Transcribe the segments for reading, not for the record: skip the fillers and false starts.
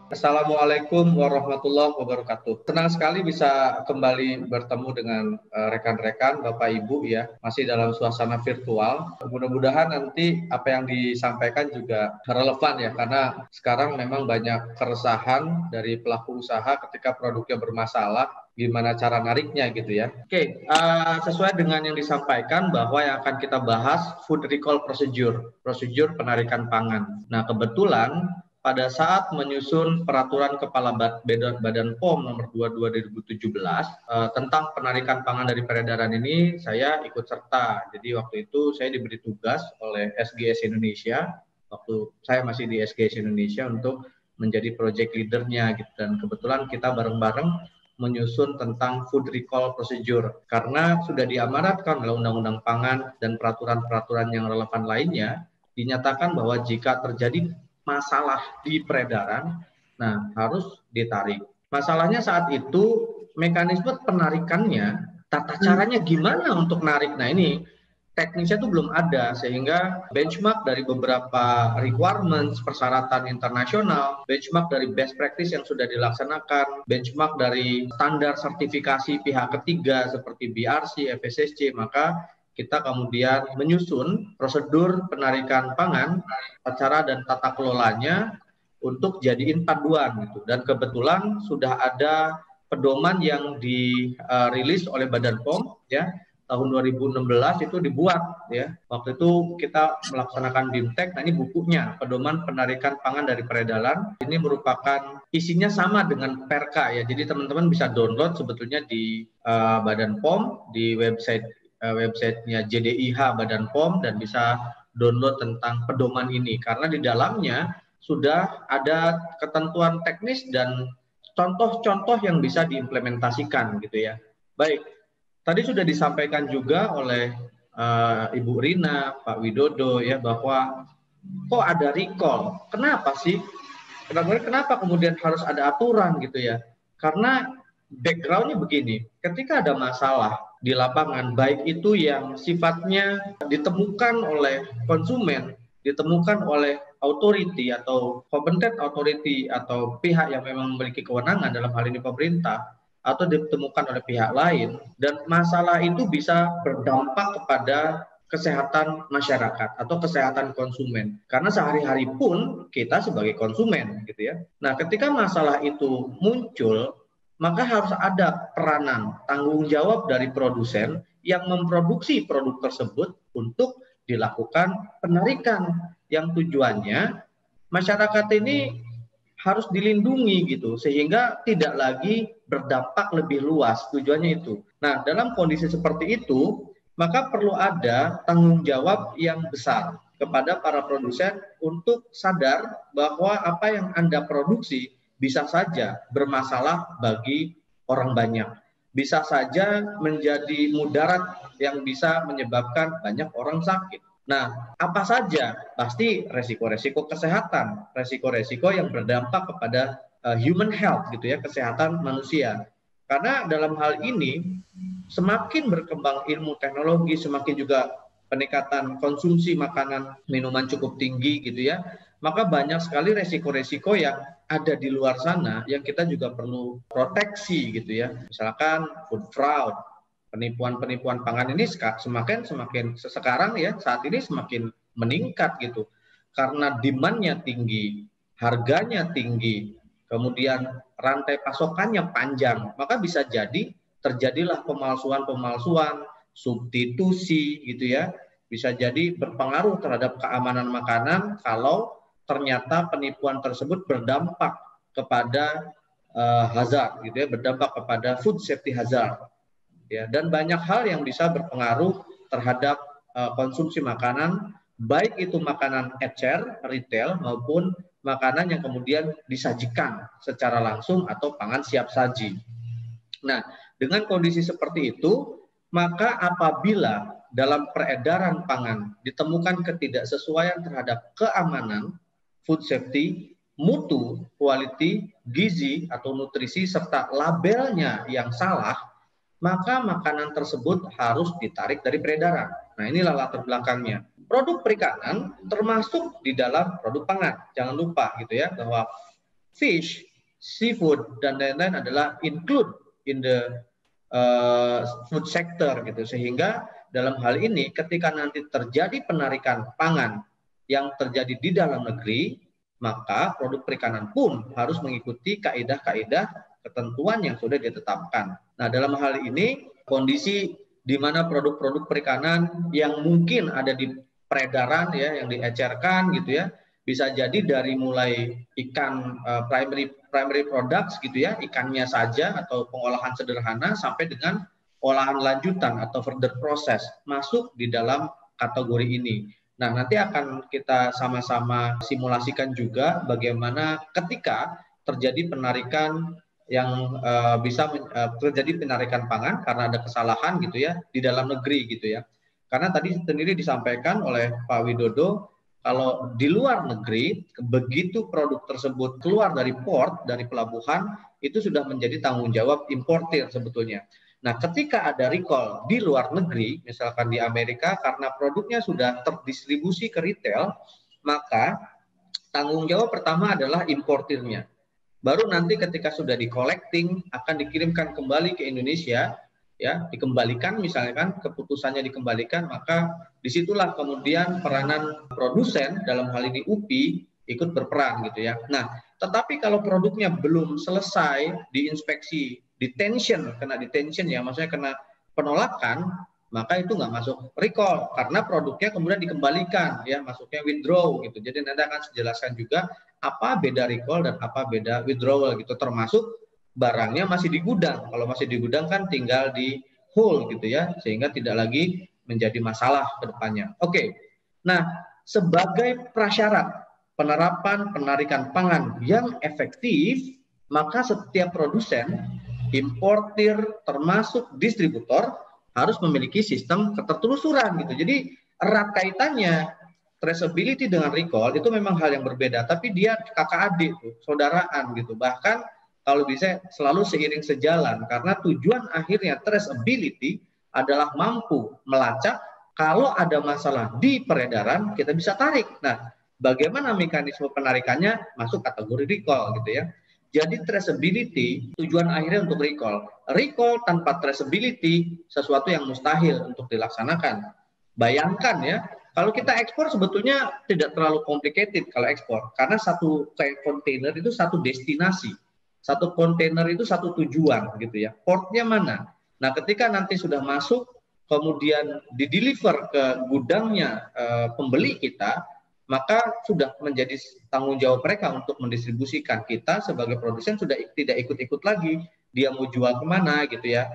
Assalamualaikum warahmatullahi wabarakatuh. Senang sekali bisa kembali bertemu dengan rekan-rekan, Bapak Ibu ya, masih dalam suasana virtual. Mudah-mudahan nanti apa yang disampaikan juga relevan ya, karena sekarang memang banyak keresahan dari pelaku usaha ketika produknya bermasalah, gimana cara nariknya gitu ya. Oke, sesuai dengan yang disampaikan bahwa yang akan kita bahas food recall procedure, prosedur penarikan pangan. Nah, kebetulan pada saat menyusun peraturan Kepala Badan POM nomor 22 2017 tentang penarikan pangan dari peredaran ini, saya ikut serta. Jadi waktu itu saya diberi tugas oleh SGS Indonesia, waktu saya masih di SGS Indonesia untuk menjadi project leadernya gitu. Dan kebetulan kita bareng-bareng menyusun tentang food recall procedure karena sudah diamanatkan oleh Undang-Undang Pangan dan peraturan-peraturan yang relevan lainnya, dinyatakan bahwa jika terjadi masalah di peredaran, nah harus ditarik. Masalahnya saat itu mekanisme penarikannya, tata caranya gimana untuk narik. Nah ini teknisnya itu belum ada, sehingga benchmark dari beberapa requirements persyaratan internasional, benchmark dari best practice yang sudah dilaksanakan, benchmark dari standar sertifikasi pihak ketiga seperti BRC, FSSC, maka kita kemudian menyusun prosedur penarikan pangan, cara dan tata kelolanya untuk jadiin panduan gitu. Dan kebetulan sudah ada pedoman yang dirilis oleh Badan POM ya tahun 2016 itu dibuat ya. Waktu itu kita melaksanakan BIMTEK. Nah ini bukunya, pedoman penarikan pangan dari peredaran. Ini merupakan isinya sama dengan Perka ya. Jadi teman-teman bisa download sebetulnya di Badan POM di websitenya JDIH Badan POM dan bisa download tentang pedoman ini karena di dalamnya sudah ada ketentuan teknis dan contoh-contoh yang bisa diimplementasikan gitu ya. Baik, tadi sudah disampaikan juga oleh Ibu Rina, Pak Widodo ya bahwa kok ada recall. Kenapa sih? Kenapa kemudian harus ada aturan gitu ya? Karena backgroundnya begini, ketika ada masalah di lapangan, baik itu yang sifatnya ditemukan oleh konsumen, ditemukan oleh authority atau competent authority atau pihak yang memang memiliki kewenangan dalam hal ini pemerintah, atau ditemukan oleh pihak lain, dan masalah itu bisa berdampak kepada kesehatan masyarakat atau kesehatan konsumen. Karena sehari-hari pun kita sebagai konsumen gitu ya. Nah, ketika masalah itu muncul, maka harus ada peranan tanggung jawab dari produsen yang memproduksi produk tersebut untuk dilakukan penarikan yang tujuannya masyarakat ini harus dilindungi gitu sehingga tidak lagi berdampak lebih luas, tujuannya itu. Nah, dalam kondisi seperti itu maka perlu ada tanggung jawab yang besar kepada para produsen untuk sadar bahwa apa yang Anda produksi bisa saja bermasalah bagi orang banyak. Bisa saja menjadi mudarat yang bisa menyebabkan banyak orang sakit. Nah, apa saja? Pasti resiko-resiko kesehatan, resiko-resiko yang berdampak kepada human health gitu ya, kesehatan manusia. Karena dalam hal ini semakin berkembang ilmu teknologi, semakin juga peningkatan konsumsi makanan minuman cukup tinggi gitu ya, maka banyak sekali resiko-resiko yang ada di luar sana yang kita juga perlu proteksi gitu ya. Misalkan food fraud, penipuan-penipuan pangan ini semakin sekarang ya saat ini semakin meningkat gitu. Karena demand-nya tinggi, harganya tinggi, kemudian rantai pasokannya panjang, maka bisa jadi terjadilah pemalsuan-pemalsuan, substitusi gitu ya. Bisa jadi berpengaruh terhadap keamanan makanan kalau ternyata penipuan tersebut berdampak kepada hazard gitu ya, berdampak kepada food safety hazard. Ya, dan banyak hal yang bisa berpengaruh terhadap konsumsi makanan, baik itu makanan ecer, retail, maupun makanan yang kemudian disajikan secara langsung atau pangan siap saji. Nah, dengan kondisi seperti itu, maka apabila dalam peredaran pangan ditemukan ketidaksesuaian terhadap keamanan, food safety, mutu, quality, gizi atau nutrisi, serta labelnya yang salah, maka makanan tersebut harus ditarik dari peredaran. Nah, inilah latar belakangnya. Produk perikanan termasuk di dalam produk pangan. Jangan lupa gitu ya, bahwa fish, seafood, dan lain-lain adalah include in the food sector gitu. Sehingga dalam hal ini ketika nanti terjadi penarikan pangan yang terjadi di dalam negeri, maka produk perikanan pun harus mengikuti kaidah-kaidah ketentuan yang sudah ditetapkan. Nah, dalam hal ini kondisi di mana produk-produk perikanan yang mungkin ada di peredaran ya, yang diecerkan gitu ya, bisa jadi dari mulai ikan primary products gitu ya, ikannya saja atau pengolahan sederhana sampai dengan olahan lanjutan atau further process masuk di dalam kategori ini. Nah, nanti akan kita sama-sama simulasikan juga bagaimana ketika terjadi penarikan yang terjadi penarikan pangan karena ada kesalahan gitu ya di dalam negeri gitu ya. Karena tadi sendiri disampaikan oleh Pak Widodo, kalau di luar negeri begitu produk tersebut keluar dari port, dari pelabuhan, itu sudah menjadi tanggung jawab importir sebetulnya. Nah, ketika ada recall di luar negeri, misalkan di Amerika, karena produknya sudah terdistribusi ke retail, maka tanggung jawab pertama adalah importirnya. Baru nanti ketika sudah di-collecting, akan dikirimkan kembali ke Indonesia, ya, dikembalikan misalkan, keputusannya dikembalikan, maka disitulah kemudian peranan produsen, dalam hal ini UPI, ikut berperan gitu ya. Nah, tetapi kalau produknya belum selesai diinspeksi, kena detention ya, maksudnya kena penolakan, maka itu nggak masuk recall karena produknya kemudian dikembalikan ya, masuknya withdraw gitu. Jadi nanti akan dijelaskan juga apa beda recall dan apa beda withdrawal gitu, termasuk barangnya masih di gudang. Kalau masih di gudang kan tinggal di hold gitu ya, sehingga tidak lagi menjadi masalah ke depannya. Oke. Nah, sebagai prasyarat penerapan penarikan pangan yang efektif, maka setiap produsen, importir, termasuk distributor harus memiliki sistem ketertelusuran gitu. Jadi erat kaitannya traceability dengan recall itu memang hal yang berbeda, tapi dia kakak adik tuh, saudaraan gitu. Bahkan kalau bisa selalu seiring sejalan, karena tujuan akhirnya traceability adalah mampu melacak kalau ada masalah di peredaran kita bisa tarik. Nah, bagaimana mekanisme penarikannya masuk kategori recall gitu ya. Jadi traceability tujuan akhirnya untuk recall. Recall tanpa traceability sesuatu yang mustahil untuk dilaksanakan. Bayangkan ya, kalau kita ekspor sebetulnya tidak terlalu complicated kalau ekspor. Karena satu kontainer itu satu destinasi. Satu kontainer itu satu tujuan gitu ya. Portnya mana? Nah, ketika nanti sudah masuk, kemudian dideliver ke gudangnya pembeli kita, maka sudah menjadi tanggung jawab mereka untuk mendistribusikan. Kita sebagai produsen sudah tidak ikut-ikut lagi, dia mau jual kemana gitu ya.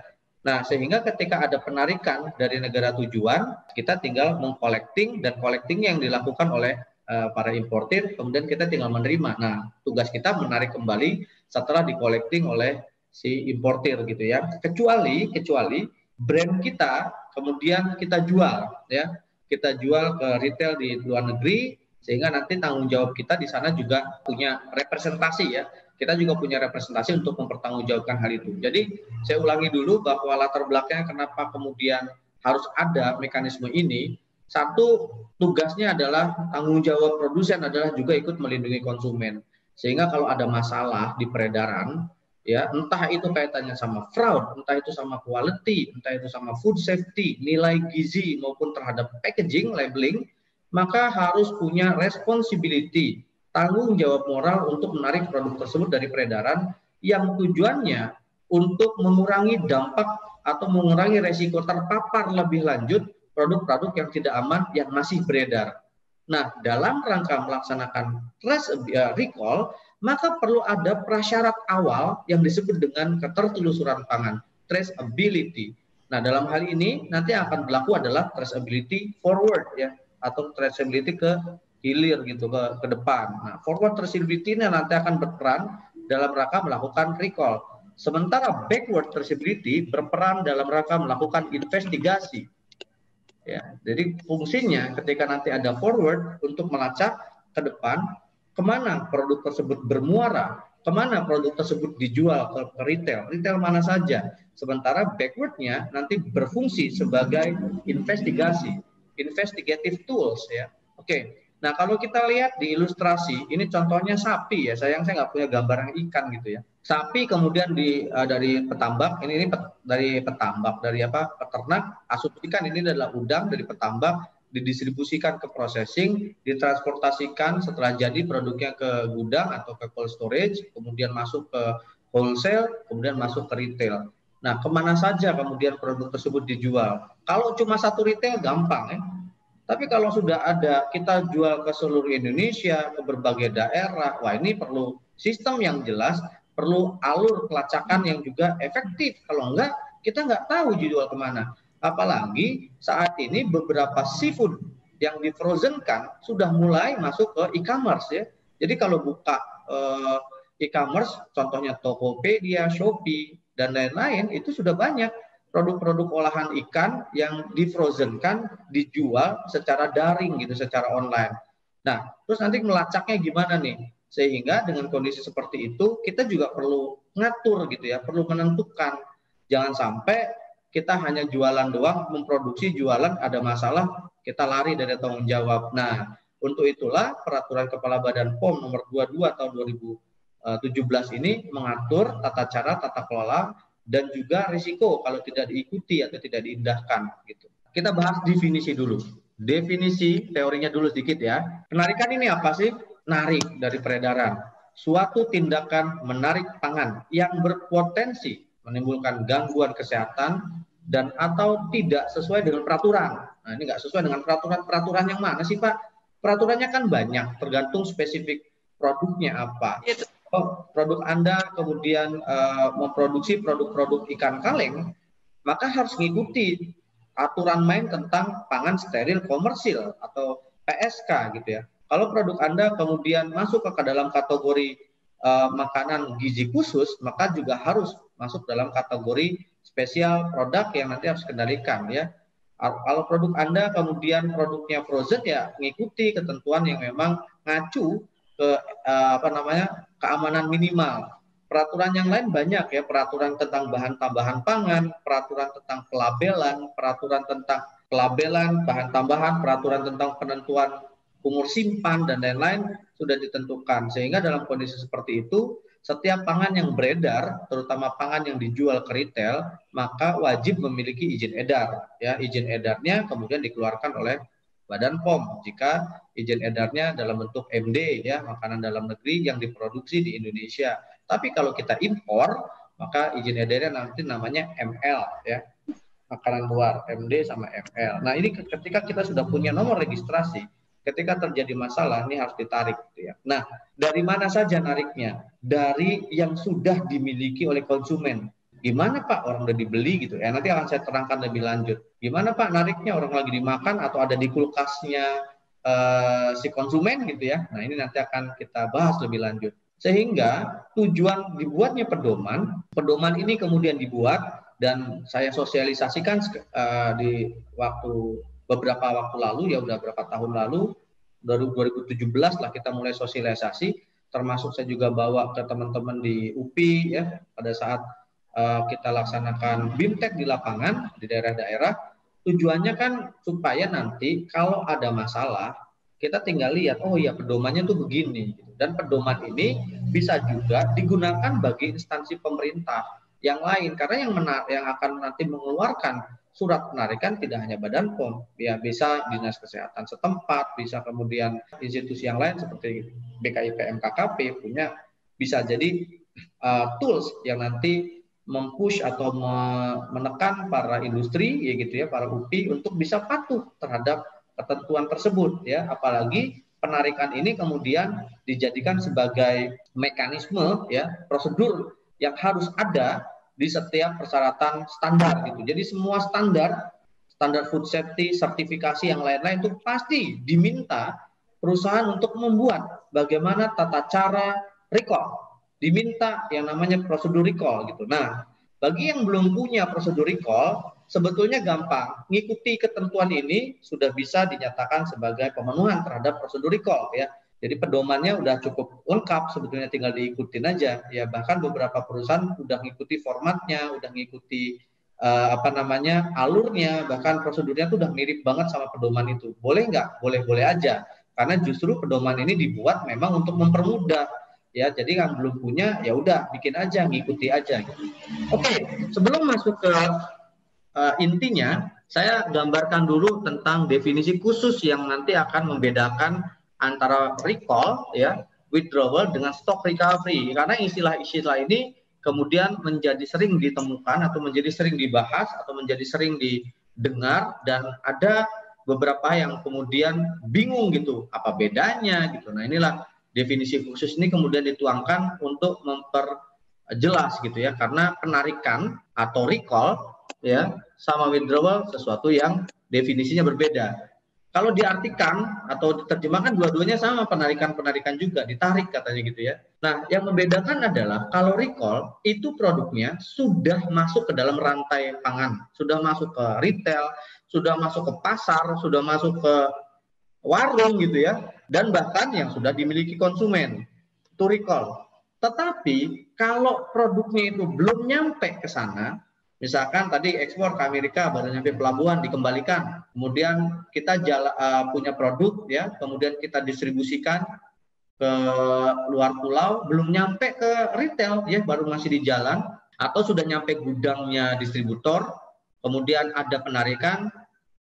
Nah, sehingga ketika ada penarikan dari negara tujuan, kita tinggal mengcollecting, dan collecting yang dilakukan oleh para importir, kemudian kita tinggal menerima. Nah, tugas kita menarik kembali setelah di-collecting oleh si importir gitu ya. Kecuali brand kita kemudian kita jual ya. Kita jual ke retail di luar negeri, sehingga nanti tanggung jawab kita di sana juga punya representasi ya. Kita juga punya representasi untuk mempertanggungjawabkan hal itu. Jadi saya ulangi dulu bahwa latar belakangnya kenapa kemudian harus ada mekanisme ini. Satu, tugasnya adalah tanggung jawab produsen adalah juga ikut melindungi konsumen. Sehingga kalau ada masalah di peredaran, ya entah itu kaitannya sama fraud, entah itu sama quality, entah itu sama food safety, nilai gizi maupun terhadap packaging, labeling, maka harus punya responsibility, tanggung jawab moral untuk menarik produk tersebut dari peredaran yang tujuannya untuk mengurangi dampak atau mengurangi resiko terpapar lebih lanjut produk-produk yang tidak aman yang masih beredar. Nah, dalam rangka melaksanakan recall, maka perlu ada prasyarat awal yang disebut dengan ketertelusuran pangan, traceability. Nah, dalam hal ini nanti akan berlaku adalah traceability forward ya, atau traceability ke hilir gitu, ke depan. Nah, forward traceability ini nanti akan berperan dalam rangka melakukan recall. Sementara backward traceability berperan dalam rangka melakukan investigasi. Ya, jadi fungsinya ketika nanti ada forward untuk melacak ke depan kemana produk tersebut bermuara, kemana produk tersebut dijual ke retail mana saja. Sementara backwardnya nanti berfungsi sebagai investigasi, investigative tools ya. Oke. Nah, kalau kita lihat di ilustrasi, ini contohnya sapi ya. Sayang saya nggak punya gambar yang ikan gitu ya. Sapi kemudian dari petambak, ini dari petambak, dari apa? Peternak, asumsikan ini adalah udang dari petambak, didistribusikan ke processing, ditransportasikan setelah jadi produknya ke gudang atau ke cold storage, kemudian masuk ke wholesale, kemudian masuk ke retail. Nah, kemana saja kemudian produk tersebut dijual? Kalau cuma satu retail gampang ya. Tapi kalau sudah ada kita jual ke seluruh Indonesia, ke berbagai daerah, wah ini perlu sistem yang jelas, perlu alur pelacakan yang juga efektif. Kalau enggak, kita nggak tahu dijual kemana. Apalagi saat ini beberapa seafood yang di-frozen-kan sudah mulai masuk ke e-commerce ya. Jadi kalau buka e-commerce, contohnya Tokopedia, Shopee, dan lain-lain, itu sudah banyak produk-produk olahan ikan yang di-frozen-kan dijual secara daring gitu, secara online. Nah, terus nanti melacaknya gimana nih? Sehingga dengan kondisi seperti itu kita juga perlu ngatur gitu ya, perlu menentukan. Jangan sampai kita hanya jualan doang, memproduksi jualan ada masalah, kita lari dari tanggung jawab. Nah, untuk itulah peraturan Kepala Badan POM nomor 22 tahun 2017 ini mengatur tata cara tata kelola dan juga risiko kalau tidak diikuti atau tidak diindahkan gitu. Kita bahas definisi dulu. Definisi teorinya dulu sedikit ya. Penarikan ini apa sih? Narik dari peredaran. Suatu tindakan menarik pangan yang berpotensi menimbulkan gangguan kesehatan dan atau tidak sesuai dengan peraturan. Nah, ini nggak sesuai dengan peraturan. Peraturan yang mana sih, Pak? Peraturannya kan banyak, tergantung spesifik produknya apa. Produk Anda kemudian memproduksi produk-produk ikan kaleng, maka harus mengikuti aturan main tentang pangan steril komersil atau PSK gitu ya. Kalau produk Anda kemudian masuk ke dalam kategori makanan gizi khusus, maka juga harus masuk dalam kategori spesial produk yang nanti harus kendalikan ya. Kalau produk Anda kemudian produknya frozen ya mengikuti ketentuan yang memang ngacu ke keamanan minimal. Peraturan yang lain banyak ya, peraturan tentang bahan tambahan pangan, peraturan tentang pelabelan bahan tambahan, peraturan tentang penentuan umur simpan dan lain-lain sudah ditentukan. Sehingga dalam kondisi seperti itu, setiap pangan yang beredar, terutama pangan yang dijual ke retail, maka wajib memiliki izin edar. Ya, izin edarnya kemudian dikeluarkan oleh Badan POM jika izin edarnya dalam bentuk MD ya, makanan dalam negeri yang diproduksi di Indonesia. Tapi kalau kita impor, maka izin edarnya nanti namanya ML ya, makanan luar, MD sama ML. Nah, ini ketika kita sudah punya nomor registrasi, ketika terjadi masalah ini harus ditarik gitu ya. Nah, dari mana saja nariknya? Dari yang sudah dimiliki oleh konsumen. Gimana Pak orang udah dibeli gitu ya, nanti akan saya terangkan lebih lanjut. Gimana Pak nariknya, orang lagi dimakan atau ada di kulkasnya si konsumen gitu ya. Nah, ini nanti akan kita bahas lebih lanjut. Sehingga tujuan dibuatnya pedoman ini kemudian dibuat dan saya sosialisasikan di beberapa waktu lalu ya, udah berapa tahun lalu, 2017 lah kita mulai sosialisasi, termasuk saya juga bawa ke teman-teman di UPI ya pada saat kita laksanakan BIMTEK di lapangan di daerah-daerah. Tujuannya kan supaya nanti kalau ada masalah kita tinggal lihat, oh ya pedomannya tuh begini. Dan pedoman ini bisa juga digunakan bagi instansi pemerintah yang lain, karena yang akan nanti mengeluarkan surat penarikan tidak hanya Badan POM, ya bisa dinas kesehatan setempat, bisa kemudian institusi yang lain seperti BKIPM KKP punya, bisa jadi tools yang nanti mempush atau menekan para industri ya gitu ya, para UPI untuk bisa patuh terhadap ketentuan tersebut ya. Apalagi penarikan ini kemudian dijadikan sebagai mekanisme ya, prosedur yang harus ada di setiap persyaratan standar gitu. Jadi semua standar food safety, sertifikasi yang lain-lain itu pasti diminta perusahaan untuk membuat bagaimana tata cara recall. Diminta yang namanya prosedur recall gitu. Nah, bagi yang belum punya prosedur recall, sebetulnya gampang. Ngikuti ketentuan ini sudah bisa dinyatakan sebagai pemenuhan terhadap prosedur recall ya. Jadi pedomannya udah cukup lengkap, sebetulnya tinggal diikutin aja. Ya, bahkan beberapa perusahaan udah ngikuti formatnya, udah ngikuti alurnya, bahkan prosedurnya tuh udah mirip banget sama pedoman itu. Boleh nggak? Boleh-boleh aja. Karena justru pedoman ini dibuat memang untuk mempermudah. Ya, jadi kan belum punya, ya udah bikin aja, ngikuti aja. Oke, sebelum masuk ke intinya, saya gambarkan dulu tentang definisi khusus yang nanti akan membedakan antara recall, ya, withdrawal dengan stock recovery. Karena istilah-istilah ini kemudian menjadi sering ditemukan atau menjadi sering dibahas atau menjadi sering didengar, dan ada beberapa yang kemudian bingung gitu, apa bedanya gitu. Nah, inilah definisi khusus ini kemudian dituangkan untuk memperjelas gitu ya, karena penarikan atau recall ya sama withdrawal sesuatu yang definisinya berbeda. Kalau diartikan atau diterjemahkan dua-duanya sama, penarikan juga, ditarik katanya gitu ya. Nah, yang membedakan adalah kalau recall itu produknya sudah masuk ke dalam rantai pangan, sudah masuk ke retail, sudah masuk ke pasar, sudah masuk ke warung gitu ya, dan bahkan yang sudah dimiliki konsumen, itu recall. Tetapi kalau produknya itu belum nyampe ke sana, misalkan tadi ekspor ke Amerika baru nyampe pelabuhan dikembalikan, kemudian kita punya produk ya, kemudian kita distribusikan ke luar pulau, belum nyampe ke retail ya, baru masih di jalan, atau sudah nyampe gudangnya distributor, kemudian ada penarikan.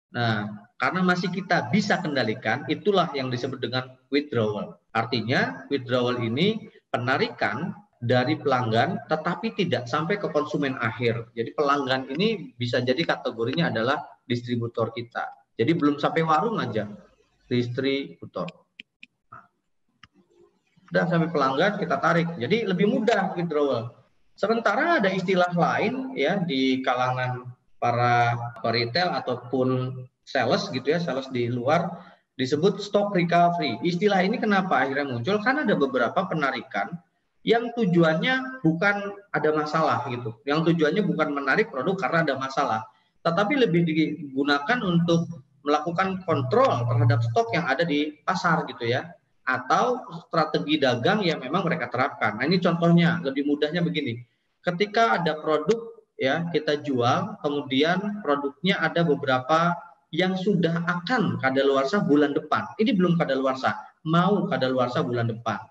Nah, karena masih kita bisa kendalikan, itulah yang disebut dengan withdrawal. Artinya, withdrawal ini penarikan dari pelanggan, tetapi tidak sampai ke konsumen akhir. Jadi pelanggan ini bisa jadi kategorinya adalah distributor kita. Jadi belum sampai warung aja, distributor. Sudah sampai pelanggan kita tarik. Jadi lebih mudah withdrawal. Sementara ada istilah lain ya di kalangan para retail ataupun sales gitu ya, sales di luar, disebut stock recovery. Istilah ini kenapa akhirnya muncul? Karena ada beberapa penarikan yang tujuannya bukan ada masalah gitu. Yang tujuannya bukan menarik produk karena ada masalah, tetapi lebih digunakan untuk melakukan kontrol terhadap stok yang ada di pasar gitu ya, atau strategi dagang yang memang mereka terapkan. Nah, ini contohnya, lebih mudahnya begini. Ketika ada produk ya kita jual, kemudian produknya ada beberapa yang sudah akan kadaluarsa bulan depan. Ini belum kadaluarsa, mau kadaluarsa bulan depan.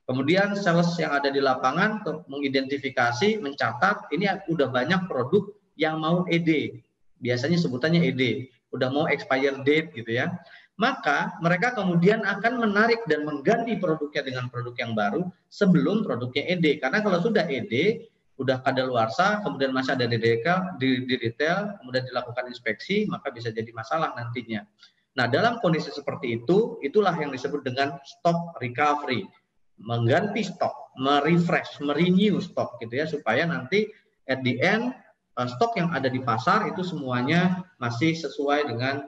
Kemudian sales yang ada di lapangan mengidentifikasi, mencatat, ini udah banyak produk yang mau ED. Biasanya sebutannya ED, udah mau expire date gitu ya. Maka mereka kemudian akan menarik dan mengganti produknya dengan produk yang baru sebelum produknya ED. Karena kalau sudah ED, udah kadaluarsa, kemudian masih ada di retail, kemudian dilakukan inspeksi, maka bisa jadi masalah nantinya. Nah, dalam kondisi seperti itu, itulah yang disebut dengan stock recovery. Mengganti stok, merefresh, merenew stok gitu ya, supaya nanti at the end stok yang ada di pasar itu semuanya masih sesuai dengan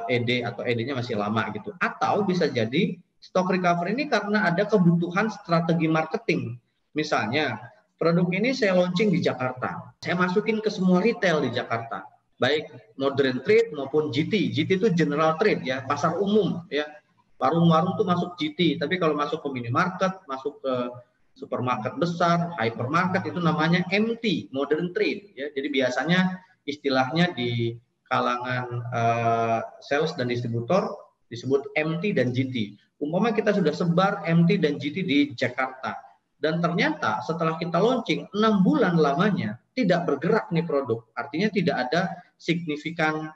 ED atau ED-nya masih lama gitu. Atau bisa jadi stock recovery ini karena ada kebutuhan strategi marketing. Misalnya, produk ini saya launching di Jakarta, saya masukin ke semua retail di Jakarta, baik modern trade maupun GT. GT itu general trade ya, pasar umum ya. Warung-warung tuh masuk GT, tapi kalau masuk ke minimarket, masuk ke supermarket besar, hypermarket itu namanya MT, modern trade ya. Jadi biasanya istilahnya di kalangan sales dan distributor disebut MT dan GT. Umpama kita sudah sebar MT dan GT di Jakarta, dan ternyata setelah kita launching 6 bulan lamanya tidak bergerak nih produk, artinya tidak ada signifikan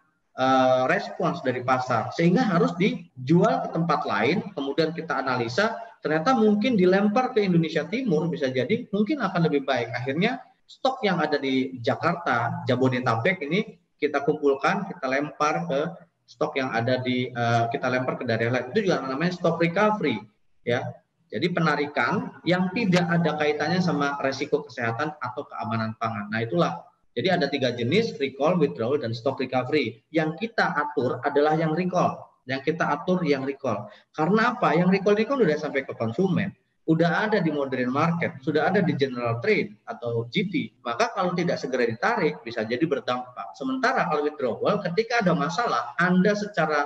respons dari pasar, sehingga harus dijual ke tempat lain. Kemudian kita analisa, ternyata mungkin dilempar ke Indonesia Timur, bisa jadi mungkin akan lebih baik. Akhirnya stok yang ada di Jakarta, Jabodetabek ini kita kumpulkan, kita lempar ke stok yang ada di kita lempar ke daerah lain. Itu juga namanya stock recovery ya. Jadi penarikan yang tidak ada kaitannya sama resiko kesehatan atau keamanan pangan. Nah, itulah. Jadi ada 3 jenis, recall, withdrawal, dan stock recovery. Yang kita atur adalah yang recall. Yang kita atur yang recall. Karena apa? Yang recall ini kan udah sampai ke konsumen. Udah ada di modern market, sudah ada di general trade atau GT. Maka kalau tidak segera ditarik, bisa jadi berdampak. Sementara kalau withdrawal, ketika ada masalah, Anda secara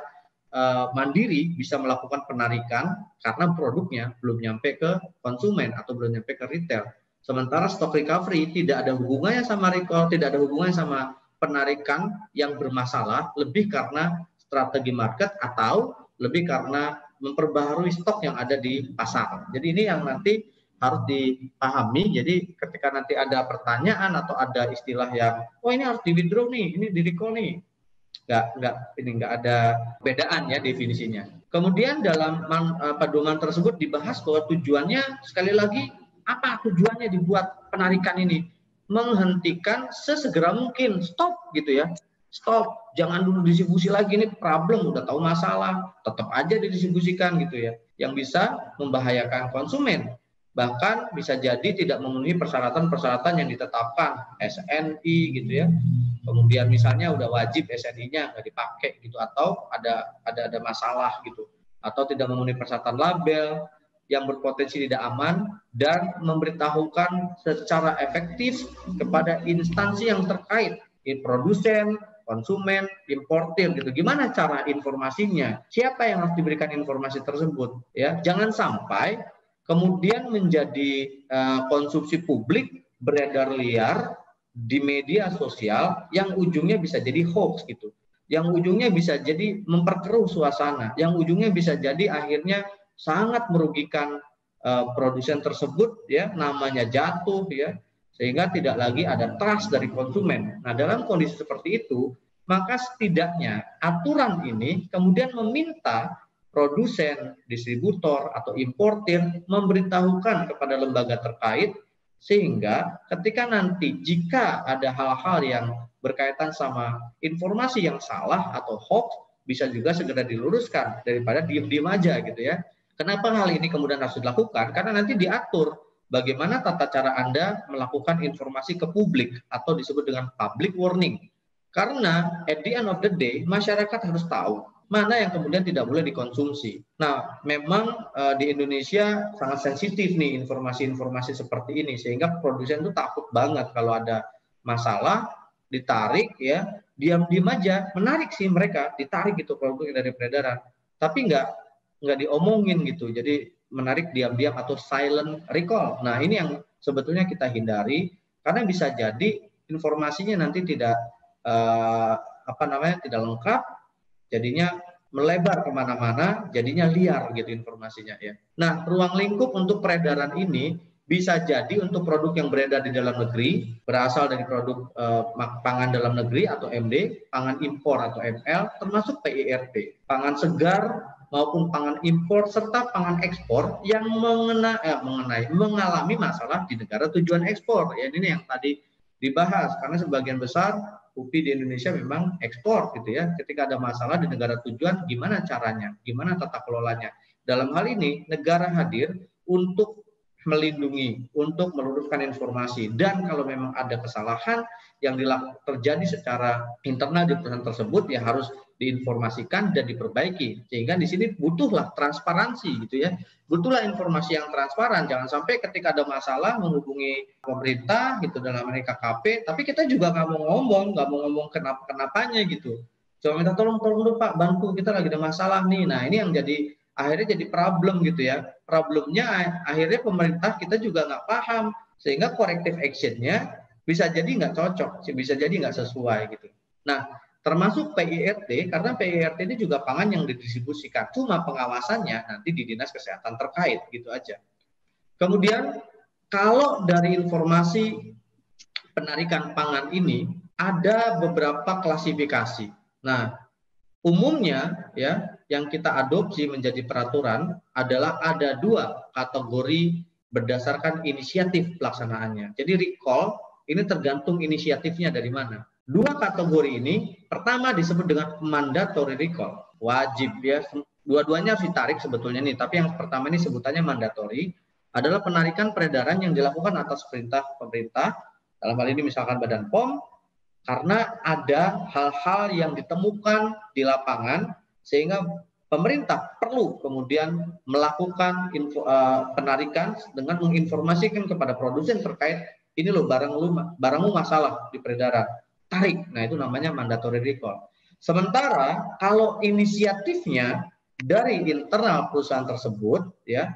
mandiri bisa melakukan penarikan karena produknya belum nyampe ke konsumen atau belum nyampe ke retail. Sementara stock recovery tidak ada hubungannya sama recall, tidak ada hubungannya sama penarikan yang bermasalah, lebih karena strategi market atau lebih karena memperbaharui stok yang ada di pasar. Jadi ini yang nanti harus dipahami. Jadi ketika nanti ada pertanyaan atau ada istilah yang, oh ini harus di withdraw nih, ini di recall nih, nggak ada bedaan ya definisinya. Kemudian dalam pedoman tersebut dibahas bahwa tujuannya, sekali lagi, apa tujuannya dibuat penarikan ini? Menghentikan sesegera mungkin, stop gitu ya. Stop, jangan dulu distribusi lagi, ini problem, udah tahu masalah, tetap aja didistribusikan gitu ya. Yang bisa membahayakan konsumen. Bahkan bisa jadi tidak memenuhi persyaratan-persyaratan yang ditetapkan, SNI gitu ya. Kemudian misalnya udah wajib SNI-nya nggak dipakai gitu, atau ada masalah gitu, atau tidak memenuhi persyaratan label yang berpotensi tidak aman, dan memberitahukan secara efektif kepada instansi yang terkait, produsen, konsumen, importir gitu. Gimana cara informasinya? Siapa yang harus diberikan informasi tersebut? Ya, jangan sampai kemudian menjadi konsumsi publik beredar liar di media sosial yang ujungnya bisa jadi hoax gitu. Yang ujungnya bisa jadi memperkeruh suasana, yang ujungnya bisa jadi akhirnya sangat merugikan produsen tersebut ya, namanya jatuh ya, sehingga tidak lagi ada trust dari konsumen. Nah, dalam kondisi seperti itu, maka setidaknya aturan ini kemudian meminta produsen, distributor, atau importir memberitahukan kepada lembaga terkait, sehingga ketika nanti jika ada hal-hal yang berkaitan sama informasi yang salah atau hoax, bisa juga segera diluruskan daripada diem-diem aja gitu ya. Kenapa hal ini kemudian harus dilakukan? Karena nanti diatur bagaimana tata cara Anda melakukan informasi ke publik atau disebut dengan public warning. Karena at the end of the day, masyarakat harus tahu mana yang kemudian tidak boleh dikonsumsi. Nah, memang di Indonesia sangat sensitif nih informasi-informasi seperti ini, sehingga produsen itu takut banget kalau ada masalah, ditarik ya, diam-diam aja, menarik sih mereka, ditarik gitu produknya dari peredaran, tapi nggak diomongin gitu, jadi menarik diam-diam atau silent recall. Nah, ini yang sebetulnya kita hindari, karena bisa jadi informasinya nanti tidak tidak lengkap, jadinya melebar kemana-mana, jadinya liar gitu informasinya ya. Nah, ruang lingkup untuk peredaran ini bisa jadi untuk produk yang beredar di dalam negeri, berasal dari produk pangan dalam negeri atau MD, pangan impor atau ML, termasuk PIRT, pangan segar maupun pangan impor, serta pangan ekspor yang mengalami masalah di negara tujuan ekspor. Ya, ini yang tadi dibahas, karena sebagian besar UPI di Indonesia memang ekspor gitu ya. Ketika ada masalah di negara tujuan, gimana caranya? Gimana tata kelolanya? Dalam hal ini, negara hadir untuk melindungi, untuk meluruskan informasi. Dan kalau memang ada kesalahan yang terjadi secara internal di perusahaan tersebut, ya harus diinformasikan dan diperbaiki. Sehingga di sini butuhlah transparansi gitu ya. Butuhlah informasi yang transparan. Jangan sampai ketika ada masalah menghubungi pemerintah gitu dalam ini KKP, tapi kita juga nggak mau ngomong kenapanya gitu. Coba minta tolong dulu Pak, bantu, kita lagi ada masalah nih. Nah, ini yang akhirnya jadi problem gitu ya. Problemnya akhirnya pemerintah kita juga nggak paham, sehingga corrective actionnya bisa jadi nggak cocok, bisa jadi nggak sesuai gitu. Nah, termasuk PIRT, karena PIRT ini juga pangan yang didistribusikan, cuma pengawasannya nanti di dinas kesehatan terkait gitu aja. Kemudian kalau dari informasi penarikan pangan ini ada beberapa klasifikasi. Nah, umumnya ya yang kita adopsi menjadi peraturan adalah ada 2 kategori berdasarkan inisiatif pelaksanaannya. Jadi recall ini tergantung inisiatifnya dari mana. 2 kategori ini, pertama disebut dengan mandatory recall, wajib ya. Dua-duanya harus ditarik sebetulnya nih, tapi yang pertama ini sebutannya mandatory, adalah penarikan peredaran yang dilakukan atas perintah pemerintah, dalam hal ini misalkan Badan POM, karena ada hal-hal yang ditemukan di lapangan sehingga pemerintah perlu kemudian melakukan penarikan dengan menginformasikan kepada produsen terkait, ini loh barangmu masalah di peredaran, tarik. Nah, itu namanya mandatory recall. Sementara kalau inisiatifnya dari internal perusahaan tersebut ya,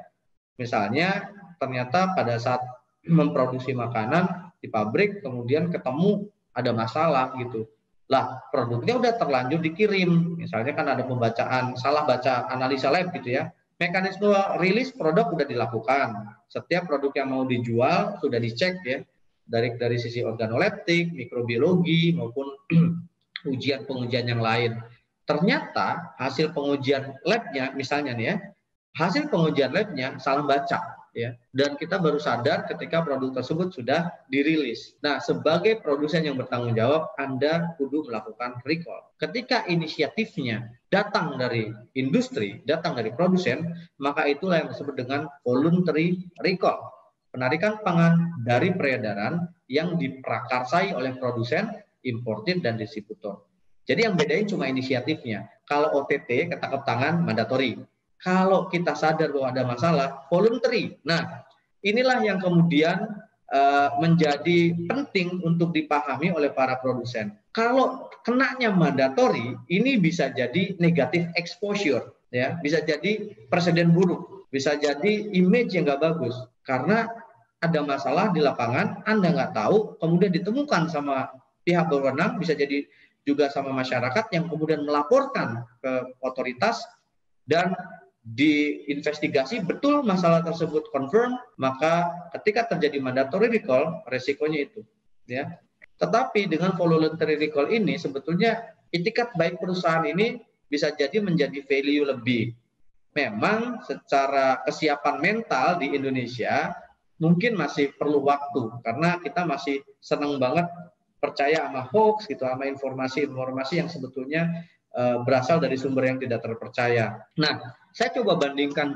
misalnya ternyata pada saat memproduksi makanan di pabrik kemudian ketemu ada masalah gitu, Lah, produknya udah terlanjur dikirim. Misalnya kan ada pembacaan, salah baca analisa lab gitu ya. Mekanisme rilis produk udah dilakukan. Setiap produk yang mau dijual sudah dicek ya. Dari sisi organoleptik, mikrobiologi maupun ujian pengujian yang lain. Ternyata hasil pengujian labnya misalnya nih ya, hasil pengujian labnya salah baca ya, dan kita baru sadar ketika produk tersebut sudah dirilis. Nah, sebagai produsen yang bertanggung jawab, Anda kudu melakukan recall. Ketika inisiatifnya datang dari industri, datang dari produsen, maka itulah yang disebut dengan voluntary recall. Penarikan pangan dari peredaran yang diprakarsai oleh produsen, importir, dan distributor. Jadi yang bedain cuma inisiatifnya. Kalau OTT, ketangkep tangan, mandatory. Kalau kita sadar bahwa ada masalah, voluntary. Nah, inilah yang kemudian menjadi penting untuk dipahami oleh para produsen. Kalau kenanya mandatory, ini bisa jadi negatif exposure, ya, bisa jadi presiden buruk, bisa jadi image yang nggak bagus, karena ada masalah di lapangan, Anda nggak tahu, kemudian ditemukan sama pihak berwenang, bisa jadi juga sama masyarakat yang kemudian melaporkan ke otoritas dan diinvestigasi betul masalah tersebut confirm, maka ketika terjadi mandatory recall resikonya itu ya. Tetapi dengan voluntary recall ini sebetulnya itikat baik perusahaan ini bisa jadi menjadi value lebih. Memang secara kesiapan mental di Indonesia mungkin masih perlu waktu karena kita masih senang banget percaya sama hoax gitu, sama informasi-informasi yang sebetulnya berasal dari sumber yang tidak terpercaya. Nah, saya coba bandingkan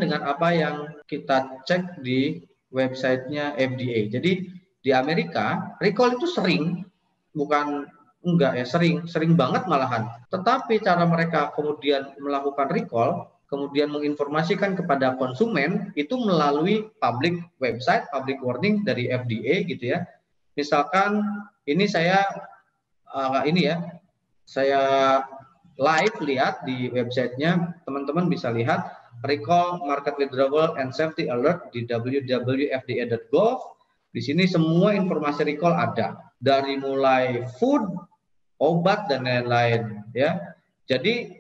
dengan apa yang kita cek di websitenya FDA. Jadi di Amerika recall itu sering, bukan enggak ya, sering banget malahan. Tetapi cara mereka kemudian melakukan recall, kemudian menginformasikan kepada konsumen itu melalui public website, public warning dari FDA gitu ya. Misalkan ini saya saya live lihat di websitenya, teman-teman bisa lihat recall market withdrawal and safety alert di www.fda.gov. Di sini semua informasi recall ada, dari mulai food, obat dan lain-lain ya. Jadi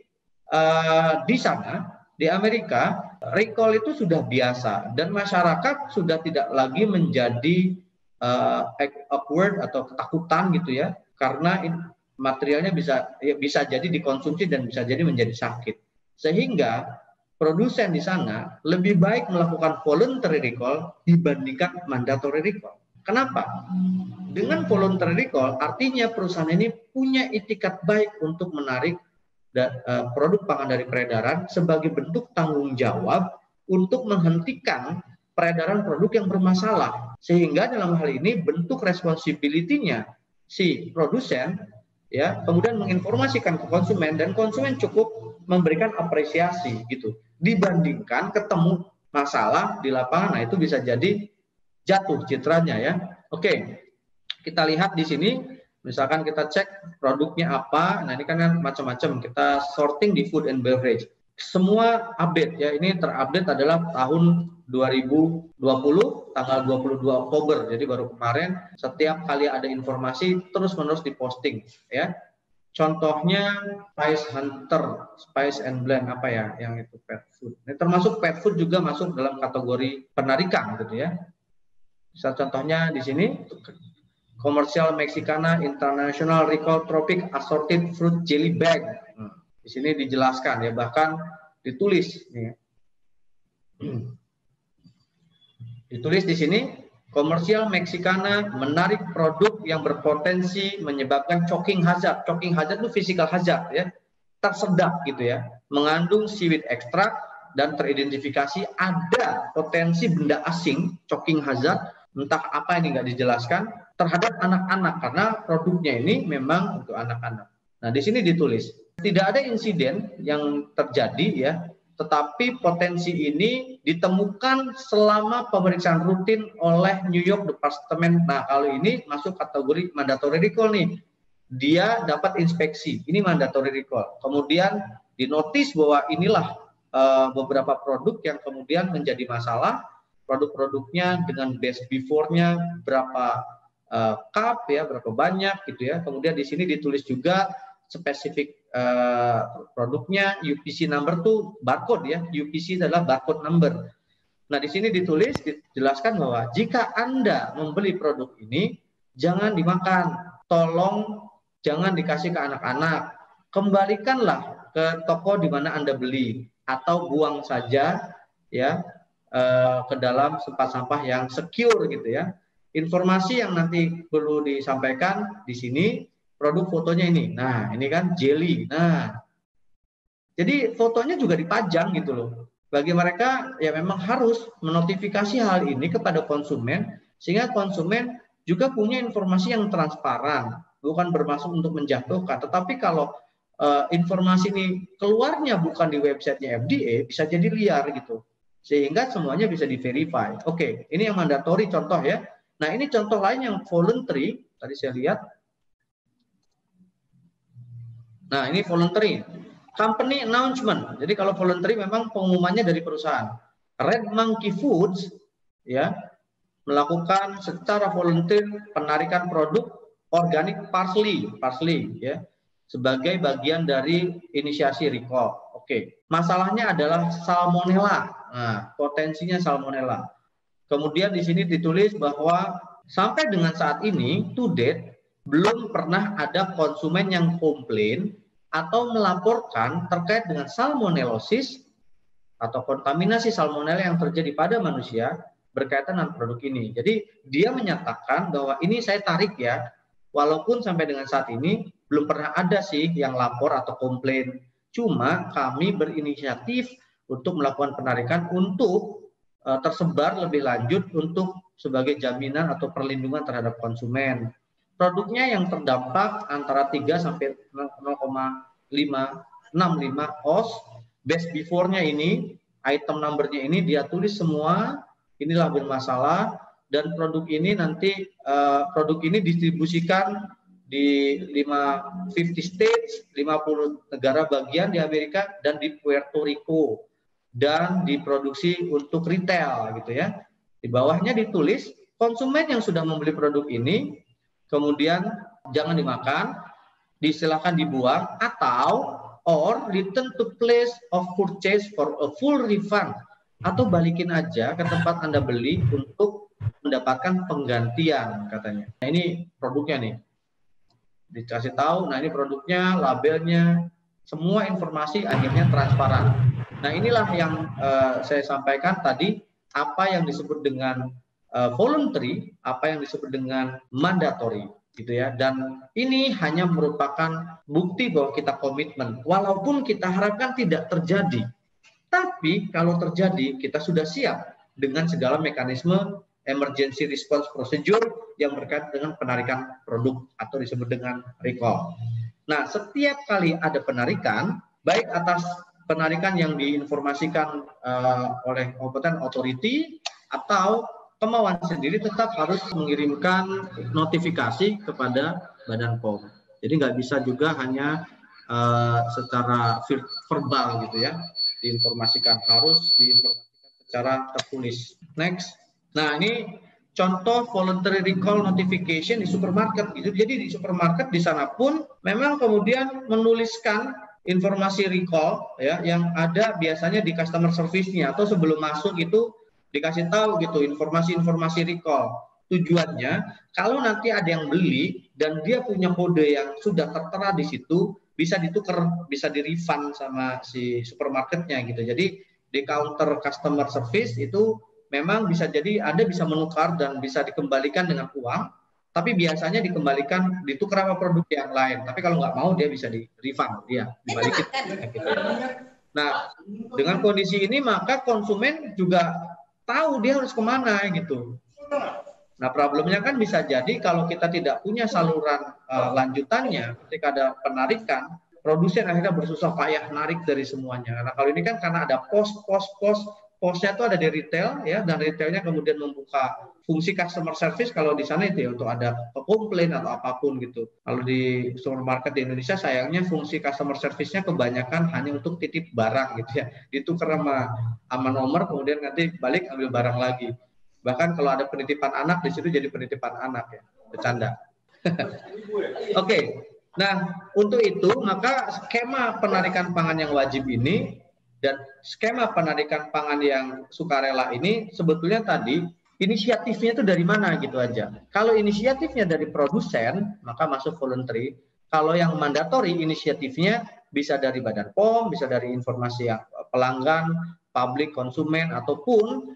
di sana di Amerika recall itu sudah biasa dan masyarakat sudah tidak lagi menjadi awkward atau ketakutan gitu ya, karena materialnya bisa jadi dikonsumsi dan bisa jadi menjadi sakit. Sehingga produsen di sana lebih baik melakukan voluntary recall dibandingkan mandatory recall. Kenapa? Dengan voluntary recall artinya perusahaan ini punya itikat baik untuk menarik produk pangan dari peredaran sebagai bentuk tanggung jawab untuk menghentikan peredaran produk yang bermasalah. Sehingga dalam hal ini bentuk responsibility-nya si produsen ya kemudian menginformasikan ke konsumen, dan konsumen cukup memberikan apresiasi gitu, dibandingkan ketemu masalah di lapangan. Nah, itu bisa jadi jatuh citranya ya. Oke, kita lihat di sini misalkan kita cek produknya apa. Nah, ini kan macam-macam, kita sorting di food and beverage, semua update ya. Ini terupdate adalah tahun 2020 tanggal 22 Oktober. Jadi baru kemarin. Setiap kali ada informasi terus-menerus diposting ya. Contohnya Spice Hunter, Spice and Blend apa ya yang itu pet food. Ini termasuk pet food juga masuk dalam kategori penarikan gitu ya. Misal contohnya di sini Commercial Mexicana International Recall Tropic Assorted Fruit Jelly Bag. Di sini dijelaskan ya, bahkan ditulis nih. Ditulis di sini, Commercial Mexicana menarik produk yang berpotensi menyebabkan choking hazard. Choking hazard itu physical hazard ya, tersedak gitu ya, mengandung seaweed extract dan teridentifikasi ada potensi benda asing, choking hazard, entah apa ini nggak dijelaskan, terhadap anak-anak karena produknya ini memang untuk anak-anak. Nah, di sini ditulis, tidak ada insiden yang terjadi ya, tetapi potensi ini ditemukan selama pemeriksaan rutin oleh New York Department. Nah, kalau ini masuk kategori mandatory recall nih. Dia dapat inspeksi, ini mandatory recall. Kemudian dinotis bahwa inilah beberapa produk yang kemudian menjadi masalah, produk-produknya dengan best before-nya berapa cup ya, berapa banyak gitu ya. Kemudian di sini ditulis juga spesifik produknya, UPC number tuh barcode ya, UPC adalah barcode number. Nah, di sini ditulis, dijelaskan bahwa jika Anda membeli produk ini, jangan dimakan, tolong jangan dikasih ke anak-anak, kembalikanlah ke toko di mana Anda beli, atau buang saja ya ke dalam tempat sampah yang secure gitu ya. Informasi yang nanti perlu disampaikan di sini, produk fotonya ini. Nah, ini kan jelly. Nah, jadi fotonya juga dipajang gitu loh. Bagi mereka ya memang harus menotifikasi hal ini kepada konsumen sehingga konsumen juga punya informasi yang transparan, bukan bermaksud untuk menjatuhkan. Tetapi kalau informasi ini keluarnya bukan di websitenya FDA, bisa jadi liar gitu. Sehingga semuanya bisa di-verify. Oke, ini yang mandatory contoh ya. Nah, ini contoh lain yang voluntary, tadi saya lihat. Nah, ini voluntary. Company announcement. Jadi kalau voluntary memang pengumumannya dari perusahaan. Red Monkey Foods ya melakukan secara volunteer penarikan produk organik parsley ya sebagai bagian dari inisiasi recall. Oke. Masalahnya adalah salmonella. Nah, potensinya salmonella. Kemudian di sini ditulis bahwa sampai dengan saat ini, to date, belum pernah ada konsumen yang komplain atau melaporkan terkait dengan salmonellosis atau kontaminasi salmonella yang terjadi pada manusia berkaitan dengan produk ini. Jadi dia menyatakan bahwa ini saya tarik ya, walaupun sampai dengan saat ini belum pernah ada sih yang lapor atau komplain. Cuma kami berinisiatif untuk melakukan penarikan untuk tersebar lebih lanjut untuk sebagai jaminan atau perlindungan terhadap konsumen. Produknya yang terdampak antara 3 sampai 0,565 oz. Best before-nya ini, item number-nya ini dia tulis semua, inilah bermasalah, dan produk ini nanti distribusikan di 50 states, 50 negara bagian di Amerika dan di Puerto Rico, dan diproduksi untuk retail gitu ya. Di bawahnya ditulis konsumen yang sudah membeli produk ini kemudian jangan dimakan, silakan dibuang atau or return to place of purchase for a full refund, atau balikin aja ke tempat Anda beli untuk mendapatkan penggantian katanya. Nah, ini produknya nih. Dikasih tahu, nah ini produknya, labelnya, semua informasi akhirnya transparan. Nah, inilah yang saya sampaikan tadi, apa yang disebut dengan voluntary, apa yang disebut dengan mandatory gitu ya. Dan ini hanya merupakan bukti bahwa kita komitmen, walaupun kita harapkan tidak terjadi. Tapi kalau terjadi, kita sudah siap dengan segala mekanisme emergency response procedure yang berkaitan dengan penarikan produk atau disebut dengan recall. Nah, setiap kali ada penarikan, baik atas penarikan yang diinformasikan oleh kompeten authority atau kemauan sendiri, tetap harus mengirimkan notifikasi kepada Badan POM. Jadi nggak bisa juga hanya secara verbal gitu ya, diinformasikan, harus diinformasikan secara tertulis. Next. Nah, ini contoh voluntary recall notification di supermarket gitu. Jadi di supermarket di sana pun memang kemudian menuliskan informasi recall ya yang ada biasanya di customer service-nya atau sebelum masuk itu dikasih tahu gitu informasi-informasi recall. Tujuannya kalau nanti ada yang beli dan dia punya kode yang sudah tertera di situ, bisa ditukar, bisa di-refund sama si supermarketnya gitu. Jadi di counter customer service itu memang bisa jadi Anda bisa menukar dan bisa dikembalikan dengan uang, tapi biasanya dikembalikan, ditukar sama produk yang lain. Tapi kalau nggak mau dia bisa di-refund, dia dibalikin. Gitu. Nah, dengan kondisi ini maka konsumen juga tahu dia harus kemana gitu. Nah, problemnya kan bisa jadi kalau kita tidak punya saluran lanjutannya, ketika ada penarikan, produsen akhirnya bersusah payah narik dari semuanya. Nah, kalau ini kan karena ada posnya itu ada di retail ya, dan retailnya kemudian membuka fungsi customer service kalau di sana itu ya untuk ada komplain atau apapun gitu. Kalau di supermarket di Indonesia sayangnya fungsi customer service-nya kebanyakan hanya untuk titip barang gitu ya. Ditukar sama nomor kemudian nanti balik ambil barang lagi. Bahkan kalau ada penitipan anak di situ jadi penitipan anak ya. Bercanda. Oke. Nah, untuk itu maka skema penarikan pangan yang wajib ini dan skema penarikan pangan yang sukarela ini sebetulnya tadi inisiatifnya itu dari mana gitu aja. Kalau inisiatifnya dari produsen, maka masuk voluntary. Kalau yang mandatori inisiatifnya bisa dari Badan POM, bisa dari informasi yang pelanggan, publik, konsumen ataupun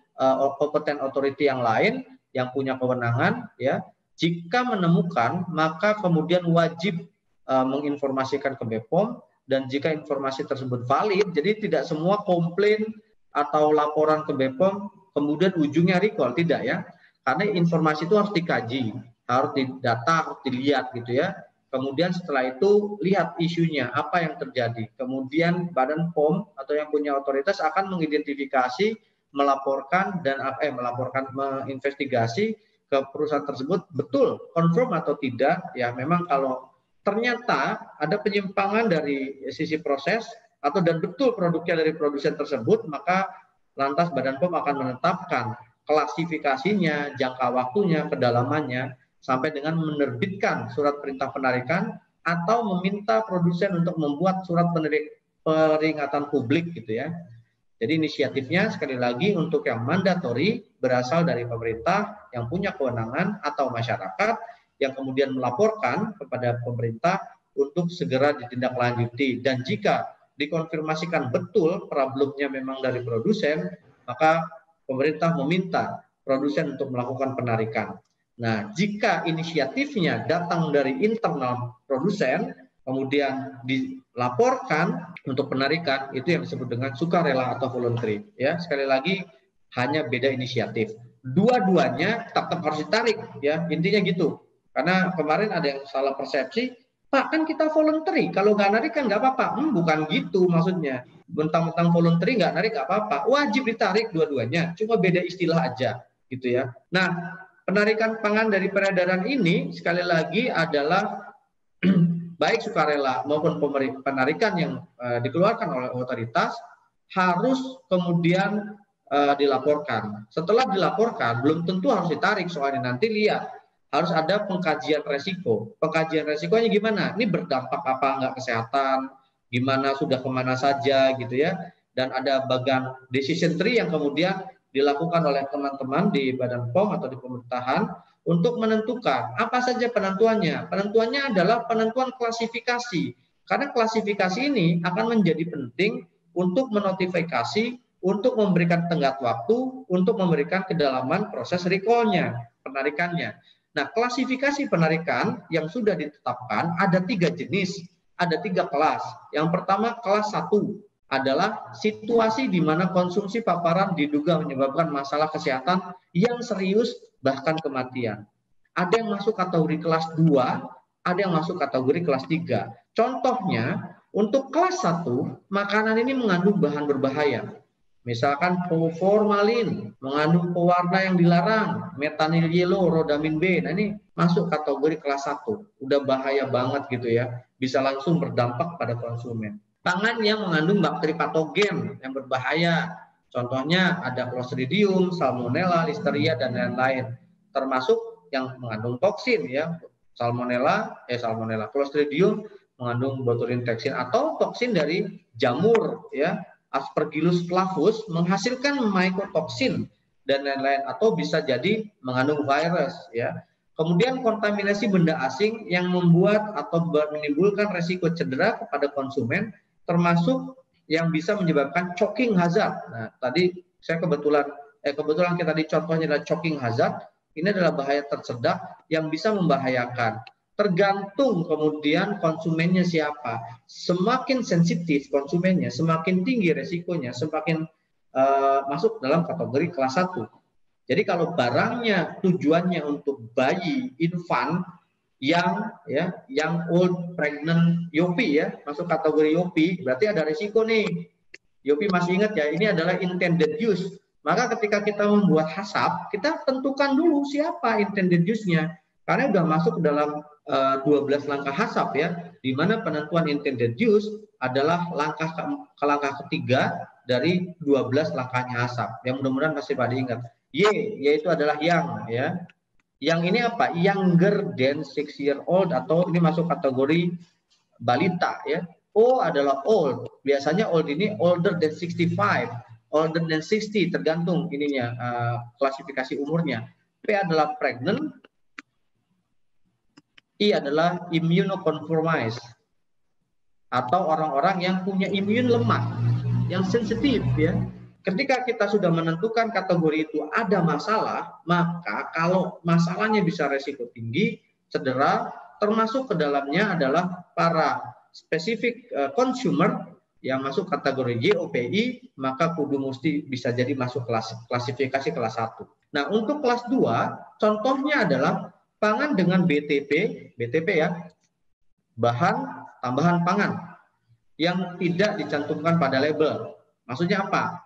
kompeten authority yang lain yang punya kewenangan ya. Jika menemukan maka kemudian wajib menginformasikan ke BPOM dan jika informasi tersebut valid, jadi tidak semua komplain atau laporan ke BPOM kemudian ujungnya recall, tidak ya. Karena informasi itu harus dikaji, harus didata, harus dilihat gitu ya. Kemudian setelah itu lihat isunya, apa yang terjadi. Kemudian Badan POM atau yang punya otoritas akan mengidentifikasi, melaporkan dan menginvestigasi ke perusahaan tersebut betul confirm atau tidak. Ya memang kalau ternyata ada penyimpangan dari sisi proses atau dan betul produknya dari produsen tersebut, maka lantas Badan POM akan menetapkan klasifikasinya, jangka waktunya, kedalamannya, sampai dengan menerbitkan surat perintah penarikan atau meminta produsen untuk membuat surat peringatan publik gitu ya. Jadi inisiatifnya sekali lagi untuk yang mandatori berasal dari pemerintah yang punya kewenangan atau masyarakat yang kemudian melaporkan kepada pemerintah untuk segera ditindaklanjuti. Dan jika dikonfirmasikan betul problemnya memang dari produsen, maka pemerintah meminta produsen untuk melakukan penarikan. Nah, jika inisiatifnya datang dari internal produsen, kemudian dilaporkan untuk penarikan, itu yang disebut dengan sukarela atau voluntary. Ya, sekali lagi hanya beda inisiatif. Dua-duanya tetap harus ditarik, ya intinya gitu. Karena kemarin ada yang salah persepsi, Pak kan kita voluntary, kalau nggak narik kan nggak apa-apa. Bukan gitu maksudnya. Bentang-bentang voluntary nggak narik nggak apa-apa. Wajib ditarik dua-duanya, cuma beda istilah aja gitu ya. Nah, penarikan pangan dari peredaran ini sekali lagi adalah baik sukarela maupun penarikan yang dikeluarkan oleh otoritas harus kemudian dilaporkan. Setelah dilaporkan, belum tentu harus ditarik soalnya nanti lihat. Harus ada pengkajian resiko. Pengkajian resikonya gimana? Ini berdampak apa enggak kesehatan? Gimana sudah kemana saja gitu ya? Dan ada bagian decision tree yang kemudian dilakukan oleh teman-teman di Badan POM atau di pemerintahan untuk menentukan apa saja penentuannya. Penentuannya adalah penentuan klasifikasi. Karena klasifikasi ini akan menjadi penting untuk menotifikasi, untuk memberikan tenggat waktu, untuk memberikan kedalaman proses recall-nya, penarikannya. Nah, klasifikasi penarikan yang sudah ditetapkan ada 3 jenis, ada 3 kelas. Yang pertama kelas 1 adalah situasi di mana konsumsi paparan diduga menyebabkan masalah kesehatan yang serius bahkan kematian. Ada yang masuk kategori kelas 2, ada yang masuk kategori kelas 3. Contohnya, untuk kelas 1, makanan ini mengandung bahan berbahaya. Misalkan formalin, mengandung pewarna yang dilarang, metanil yellow, rodamin B. Nah ini masuk kategori kelas 1. Udah bahaya banget gitu ya. Bisa langsung berdampak pada konsumen. Pangan yang mengandung bakteri patogen yang berbahaya. Contohnya ada Clostridium, Salmonella, Listeria, dan lain-lain. Termasuk yang mengandung toksin ya. Salmonella, Clostridium mengandung botulinum toxin atau toksin dari jamur ya. Aspergillus flavus menghasilkan mycotoxin dan lain-lain atau bisa jadi mengandung virus ya. Kemudian kontaminasi benda asing yang membuat atau menimbulkan resiko cedera kepada konsumen termasuk yang bisa menyebabkan choking hazard. Nah, tadi saya kebetulan kita di contohnya adalah choking hazard. Ini adalah bahaya tersedak yang bisa membahayakan. Tergantung kemudian konsumennya siapa. Semakin sensitif konsumennya, semakin tinggi resikonya, semakin masuk dalam kategori kelas 1. Jadi kalau barangnya tujuannya untuk bayi, infant, yang old, pregnant, yopi ya, masuk kategori yopi, berarti ada risiko nih. Yopi masih ingat ya, ini adalah intended use. Maka ketika kita membuat HACCP, kita tentukan dulu siapa intended use-nya. Karena sudah masuk dalam 12 langkah HACCP ya, di mana penentuan intended use adalah langkah ketiga dari 12 langkahnya HACCP. Yang mudah-mudahan masih pada ingat. Y yaitu adalah yang ya. Yang ini apa? Younger than 6 year old, atau ini masuk kategori balita ya. O adalah old. Biasanya old ini older than 65, older than 60, tergantung ininya klasifikasi umurnya. P adalah pregnant. I adalah immunocompromised, atau orang-orang yang punya imun lemah, yang sensitif ya. Ketika kita sudah menentukan kategori itu ada masalah, maka kalau masalahnya bisa resiko tinggi, cedera, termasuk ke dalamnya adalah para spesifik consumer yang masuk kategori JOPI, maka kudu mesti bisa jadi masuk klasifikasi kelas 1. Nah, untuk kelas 2, contohnya adalah pangan dengan BTP ya, bahan tambahan pangan yang tidak dicantumkan pada label. Maksudnya apa?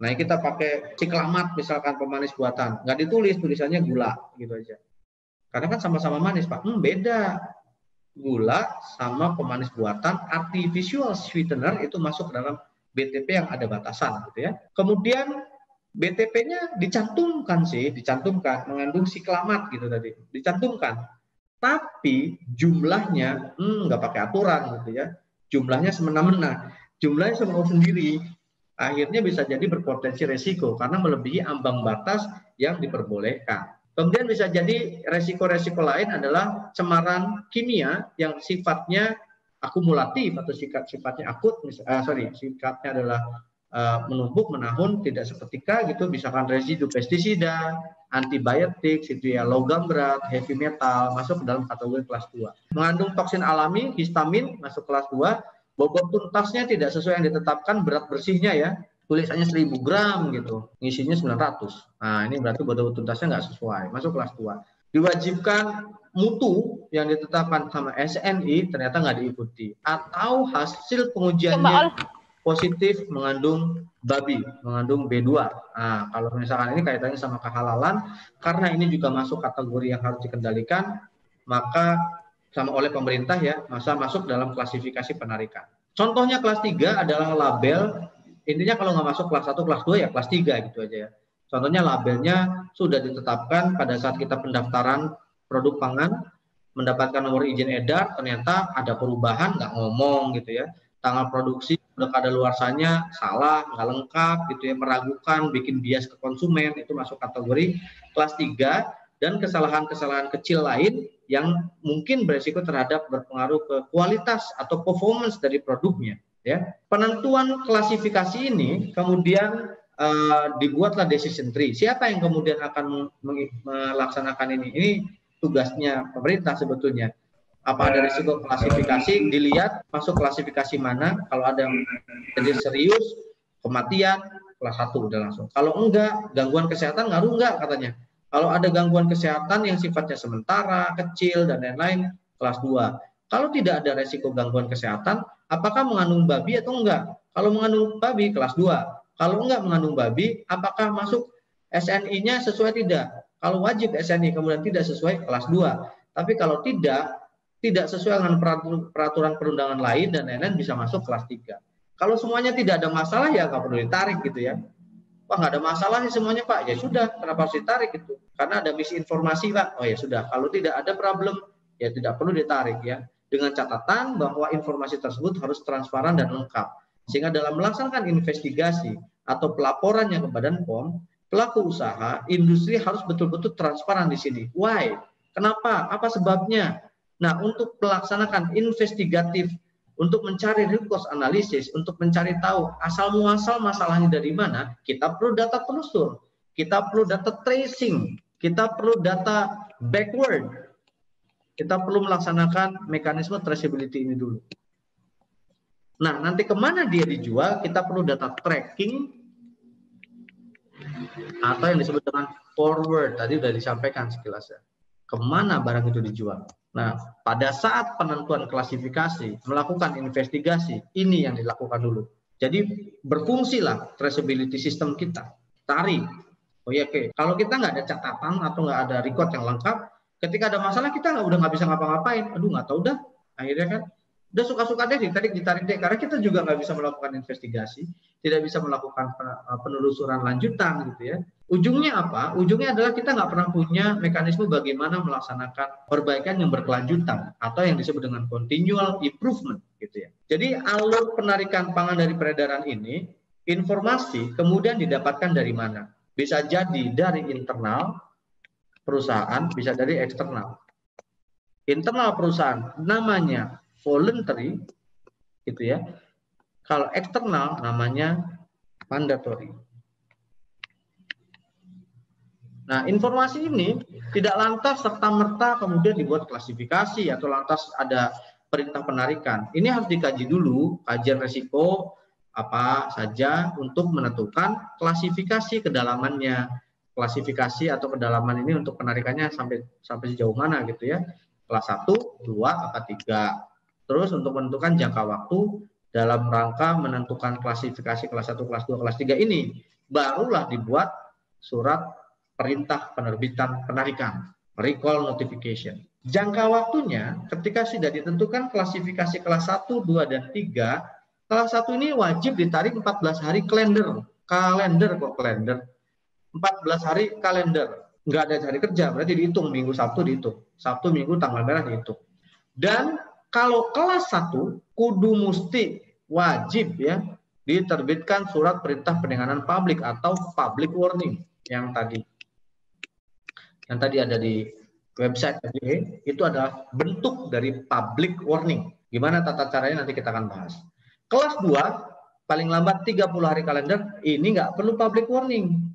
Nah, kita pakai siklamat misalkan pemanis buatan, nggak ditulis, tulisannya gula gitu aja. Karena kan sama-sama manis, Pak. Beda. Gula sama pemanis buatan, artificial sweetener itu masuk dalam BTP yang ada batasan gitu ya. Kemudian BTP-nya dicantumkan mengandung siklamat gitu tadi, dicantumkan. Tapi jumlahnya nggak pakai aturan gitu ya. Jumlahnya semena-mena, jumlahnya semau sendiri. Akhirnya bisa jadi berpotensi resiko karena melebihi ambang batas yang diperbolehkan. Kemudian bisa jadi resiko-resiko lain adalah cemaran kimia yang sifatnya akumulatif atau sifatnya akut, sifatnya adalah menumpuk, menahun, tidak seketika gitu, misalkan residu pestisida, antibiotik, itu ya, logam berat, heavy metal, masuk ke dalam kategori kelas 2. Mengandung toksin alami, histamin, masuk kelas 2. Bobot tuntasnya tidak sesuai yang ditetapkan, berat bersihnya ya, tulisannya 1000 gram gitu, ngisinya 900. Nah, ini berarti bobot tuntasnya nggak sesuai, masuk kelas 2. Diwajibkan mutu yang ditetapkan sama SNI, ternyata nggak diikuti. Atau hasil pengujiannya positif mengandung babi, mengandung B2. Nah, kalau misalkan ini kaitannya sama kehalalan, karena ini juga masuk kategori yang harus dikendalikan, maka sama oleh pemerintah ya, masa masuk dalam klasifikasi penarikan. Contohnya kelas 3 adalah label, intinya kalau nggak masuk kelas 1, kelas 2 ya kelas 3 gitu aja ya. Contohnya labelnya sudah ditetapkan pada saat kita pendaftaran produk pangan, mendapatkan nomor izin edar, ternyata ada perubahan, nggak ngomong gitu ya. Tanggal produksi udah kadaluarsanya salah, nggak lengkap gitu ya, meragukan, bikin bias ke konsumen, itu masuk kategori kelas 3. Dan kesalahan-kesalahan kecil lain yang mungkin beresiko terhadap berpengaruh ke kualitas atau performance dari produknya. Ya, penentuan klasifikasi ini kemudian dibuatlah decision tree. Siapa yang kemudian akan melaksanakan ini? Ini tugasnya pemerintah sebetulnya. Apa ada risiko klasifikasi, dilihat masuk klasifikasi mana. Kalau ada jadi serius, kematian, kelas 1 udah langsung. Kalau enggak, gangguan kesehatan ngaruh enggak katanya. Kalau ada gangguan kesehatan yang sifatnya sementara, kecil, dan lain-lain, kelas 2. Kalau tidak ada resiko gangguan kesehatan, apakah mengandung babi atau enggak? Kalau mengandung babi, kelas 2. Kalau enggak mengandung babi, apakah masuk SNI-nya sesuai tidak? Kalau wajib SNI kemudian tidak sesuai, kelas 2. Tapi kalau tidak sesuai dengan peraturan perundangan lain dan lain-lain, bisa masuk kelas 3. Kalau semuanya tidak ada masalah, ya nggak perlu ditarik gitu ya. Wah, nggak ada masalah sih semuanya Pak, ya sudah, kenapa harus ditarik itu? Karena ada misinformasi Pak. Oh ya sudah, kalau tidak ada problem ya tidak perlu ditarik ya. Dengan catatan bahwa informasi tersebut harus transparan dan lengkap. Sehingga dalam melaksanakan investigasi atau pelaporannya ke Badan POM, pelaku usaha, industri harus betul-betul transparan di sini. Why? Kenapa? Apa sebabnya? Nah, untuk melaksanakan investigatif, untuk mencari root cause analysis, untuk mencari tahu asal muasal masalahnya dari mana, kita perlu data telusur, kita perlu data tracing, kita perlu data backward, kita perlu melaksanakan mekanisme traceability ini dulu. Nah, nanti kemana dia dijual, kita perlu data tracking, atau yang disebut dengan forward, tadi sudah disampaikan sekilasnya. Kemana barang itu dijual. Nah, pada saat penentuan klasifikasi, melakukan investigasi, ini yang dilakukan dulu. Jadi berfungsilah traceability system kita. Tarik. Oh iya, oke. Kalau kita nggak ada catatan atau nggak ada record yang lengkap, ketika ada masalah kita udah nggak bisa ngapa-ngapain. Aduh, nggak tahu dah. Akhirnya kan Udah suka-suka deh ditarik deh, karena kita juga nggak bisa melakukan investigasi, tidak bisa melakukan penelusuran lanjutan gitu ya. Ujungnya apa? Ujungnya adalah kita nggak pernah punya mekanisme bagaimana melaksanakan perbaikan yang berkelanjutan atau yang disebut dengan continual improvement gitu ya. Jadi alur penarikan pangan dari peredaran ini, informasi kemudian didapatkan dari mana? Bisa jadi dari internal perusahaan, bisa dari eksternal. Internal perusahaan namanya voluntary gitu ya. Kalau eksternal namanya mandatory. Nah, informasi ini tidak lantas serta-merta kemudian dibuat klasifikasi atau lantas ada perintah penarikan. Ini harus dikaji dulu, kajian resiko apa saja untuk menentukan klasifikasi kedalamannya. Klasifikasi atau kedalaman ini untuk penarikannya sampai sejauh mana gitu ya. Kelas 1, 2, apa 3. Terus untuk menentukan jangka waktu dalam rangka menentukan klasifikasi kelas 1, kelas 2, kelas 3 ini barulah dibuat surat perintah penerbitan penarikan, recall notification. Jangka waktunya ketika sudah ditentukan klasifikasi kelas 1, 2, dan 3, kelas 1 ini wajib ditarik 14 hari kalender. Kalender. 14 hari kalender. Nggak ada hari kerja, berarti dihitung Minggu, Sabtu dihitung. Sabtu, Minggu, tanggal merah dihitung. Dan kalau kelas 1, kudu musti wajib ya diterbitkan surat perintah penanganan publik atau public warning yang tadi ada di website FDA, itu adalah bentuk dari public warning. Gimana tata caranya nanti kita akan bahas. Kelas 2, paling lambat 30 hari kalender, ini nggak perlu public warning.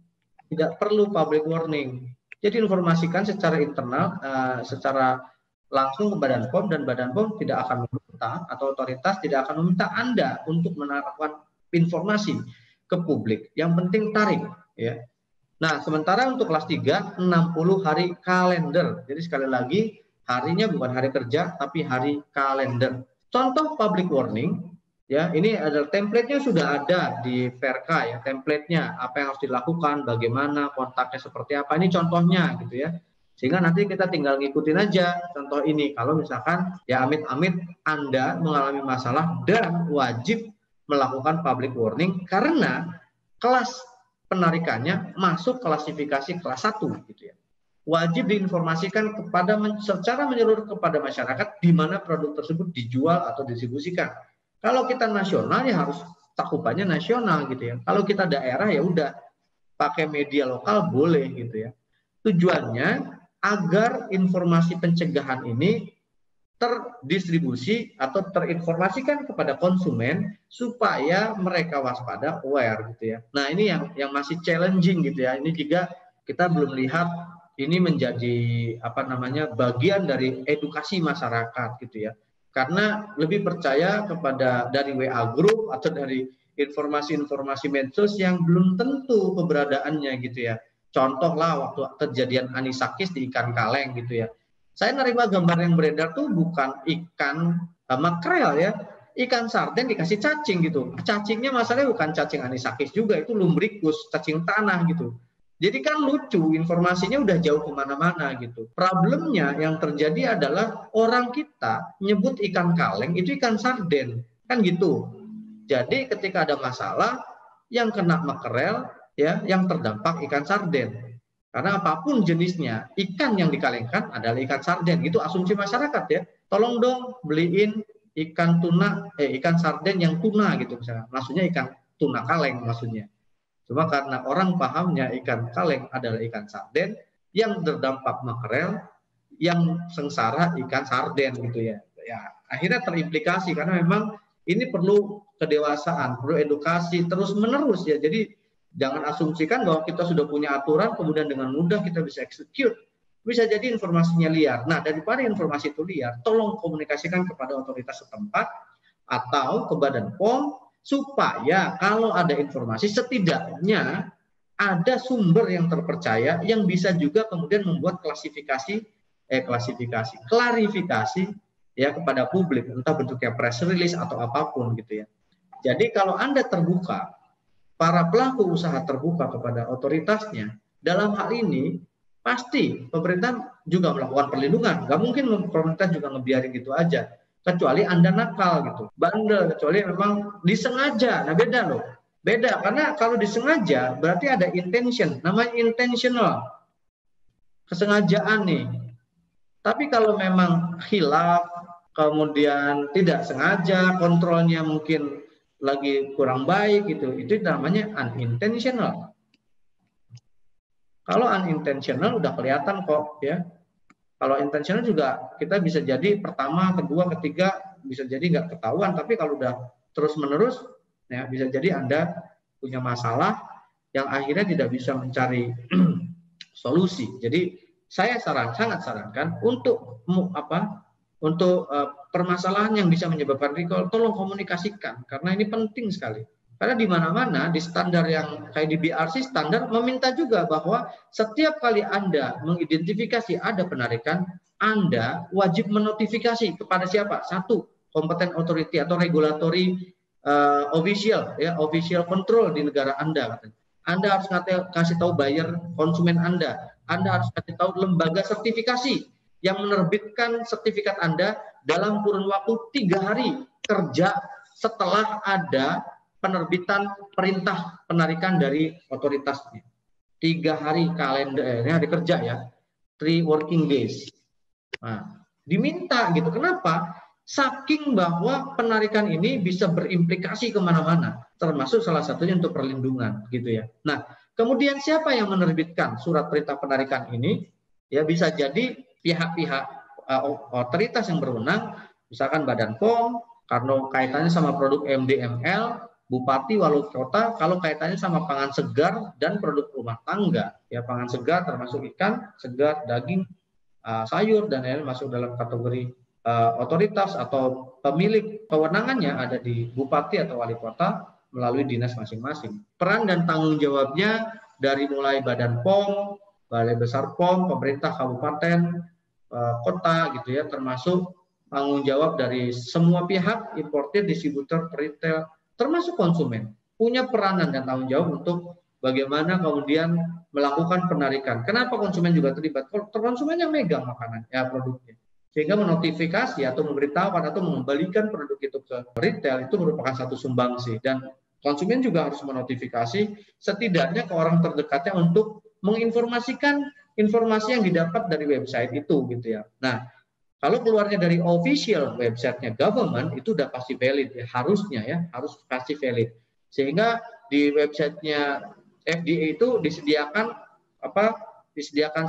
Tidak perlu public warning. Jadi informasikan secara internal, secara langsung ke Badan POM, dan Badan POM tidak akan meminta, atau otoritas tidak akan meminta Anda untuk menaruhkan informasi ke publik. Yang penting tarik. Ya. Nah, sementara untuk kelas 3, 60 hari kalender. Jadi sekali lagi, harinya bukan hari kerja, tapi hari kalender. Contoh public warning, ya ini adalah template-nya sudah ada di Perka ya, template-nya, apa yang harus dilakukan, bagaimana, kontaknya seperti apa, ini contohnya gitu ya. Sehingga nanti kita tinggal ngikutin aja contoh ini. Kalau misalkan ya amit-amit Anda mengalami masalah dan wajib melakukan public warning karena kelas penarikannya masuk klasifikasi kelas 1 gitu ya. Wajib diinformasikan secara menyeluruh kepada masyarakat di mana produk tersebut dijual atau distribusikan. Kalau kita nasional ya harus cakupannya nasional gitu ya. Kalau kita daerah ya udah pakai media lokal boleh gitu ya. Tujuannya agar informasi pencegahan ini terdistribusi atau terinformasikan kepada konsumen supaya mereka waspada, aware gitu ya. Nah, ini yang masih challenging gitu ya. Ini juga kita belum lihat ini menjadi bagian dari edukasi masyarakat gitu ya. Karena lebih percaya kepada dari WA group atau dari informasi-informasi medsos yang belum tentu keberadaannya gitu ya. Contohlah waktu kejadian anisakis di ikan kaleng gitu ya. Saya nerima gambar yang beredar tuh bukan ikan makrel ya, ikan sarden dikasih cacing gitu. Cacingnya masalahnya bukan cacing anisakis juga, itu lumbricus, cacing tanah gitu. Jadi kan lucu, informasinya udah jauh kemana-mana gitu. Problemnya yang terjadi adalah orang kita nyebut ikan kaleng itu ikan sarden, kan gitu. Jadi ketika ada masalah, yang kena makrel ya, yang terdampak ikan sarden. Karena apapun jenisnya, ikan yang dikalengkan adalah ikan sarden. Itu asumsi masyarakat ya. Tolong dong beliin ikan ikan sarden yang tuna gitu misalnya. Maksudnya ikan tuna kaleng maksudnya. Cuma karena orang pahamnya ikan kaleng adalah ikan sarden, yang terdampak makrel, yang sengsara ikan sarden gitu ya. Ya, akhirnya terimplikasi karena memang ini perlu kedewasaan, perlu edukasi terus-menerus ya. Jadi jangan asumsikan bahwa kita sudah punya aturan, kemudian dengan mudah kita bisa execute. Bisa jadi informasinya liar. Nah, daripada informasi itu liar, tolong komunikasikan kepada otoritas setempat atau ke Badan POM, supaya kalau ada informasi, setidaknya ada sumber yang terpercaya yang bisa juga kemudian membuat klarifikasi ya kepada publik, entah bentuknya press release atau apapun gitu ya. Jadi kalau Anda terbuka, para pelaku usaha terbuka kepada otoritasnya, dalam hal ini pasti pemerintah juga melakukan perlindungan. Nggak mungkin pemerintah juga ngebiarin gitu aja. kecuali Anda nakal gitu, bandel, kecuali memang disengaja. Nah beda loh, beda karena kalau disengaja berarti ada intention, namanya intentional, kesengajaan nih. Tapi kalau memang khilaf, kemudian tidak sengaja, kontrolnya mungkin lagi kurang baik gitu, itu namanya unintentional. Kalau unintentional udah kelihatan kok ya. Kalau intentional juga kita bisa jadi pertama, kedua, ketiga bisa jadi nggak ketahuan, tapi kalau udah terus-menerus ya bisa jadi Anda punya masalah yang akhirnya tidak bisa mencari solusi. Jadi saya sangat sarankan untuk permasalahan yang bisa menyebabkan recall, tolong komunikasikan karena ini penting sekali. Karena di mana-mana di standar yang kayak di BRC standar meminta juga bahwa setiap kali Anda mengidentifikasi ada penarikan, Anda wajib menotifikasi kepada siapa? Satu, competent authority atau regulatory official, ya, official control di negara Anda. Anda harus kasih tahu buyer, konsumen Anda. Anda harus kasih tahu lembaga sertifikasi yang menerbitkan sertifikat Anda dalam kurun waktu 3 hari kerja setelah ada penerbitan perintah penarikan dari otoritasnya. 3 hari kalender, ini hari kerja ya, 3 working days. Nah, diminta gitu. Kenapa? Saking bahwa penarikan ini bisa berimplikasi kemana-mana, termasuk salah satunya untuk perlindungan, gitu ya. Nah, kemudian siapa yang menerbitkan surat perintah penarikan ini? Ya bisa jadi pihak-pihak otoritas yang berwenang, misalkan Badan POM, karena kaitannya sama produk MDML, Bupati, Wali Kota, kalau kaitannya sama pangan segar dan produk rumah tangga, ya pangan segar termasuk ikan segar, daging, sayur dan lain-lain masuk dalam kategori otoritas atau pemilik kewenangannya ada di Bupati atau Wali Kota melalui dinas masing-masing. Peran dan tanggung jawabnya dari mulai Badan POM, Balai Besar POM, pemerintah kabupaten, kota gitu ya, termasuk tanggung jawab dari semua pihak, importir, distributor, retail, termasuk konsumen, punya peranan dan tanggung jawab untuk bagaimana kemudian melakukan penarikan. Kenapa konsumen juga terlibat? Konsumen yang megang makanan, ya produknya. Sehingga menotifikasi atau memberitahukan atau mengembalikan produk itu ke retail itu merupakan satu sumbangsi. Dan konsumen juga harus menotifikasi setidaknya ke orang terdekatnya untuk menginformasikan informasi yang didapat dari website itu gitu ya. Nah, kalau keluarnya dari official websitenya government itu udah pasti valid ya, harusnya ya, harus pasti valid. Sehingga di websitenya FDA itu disediakan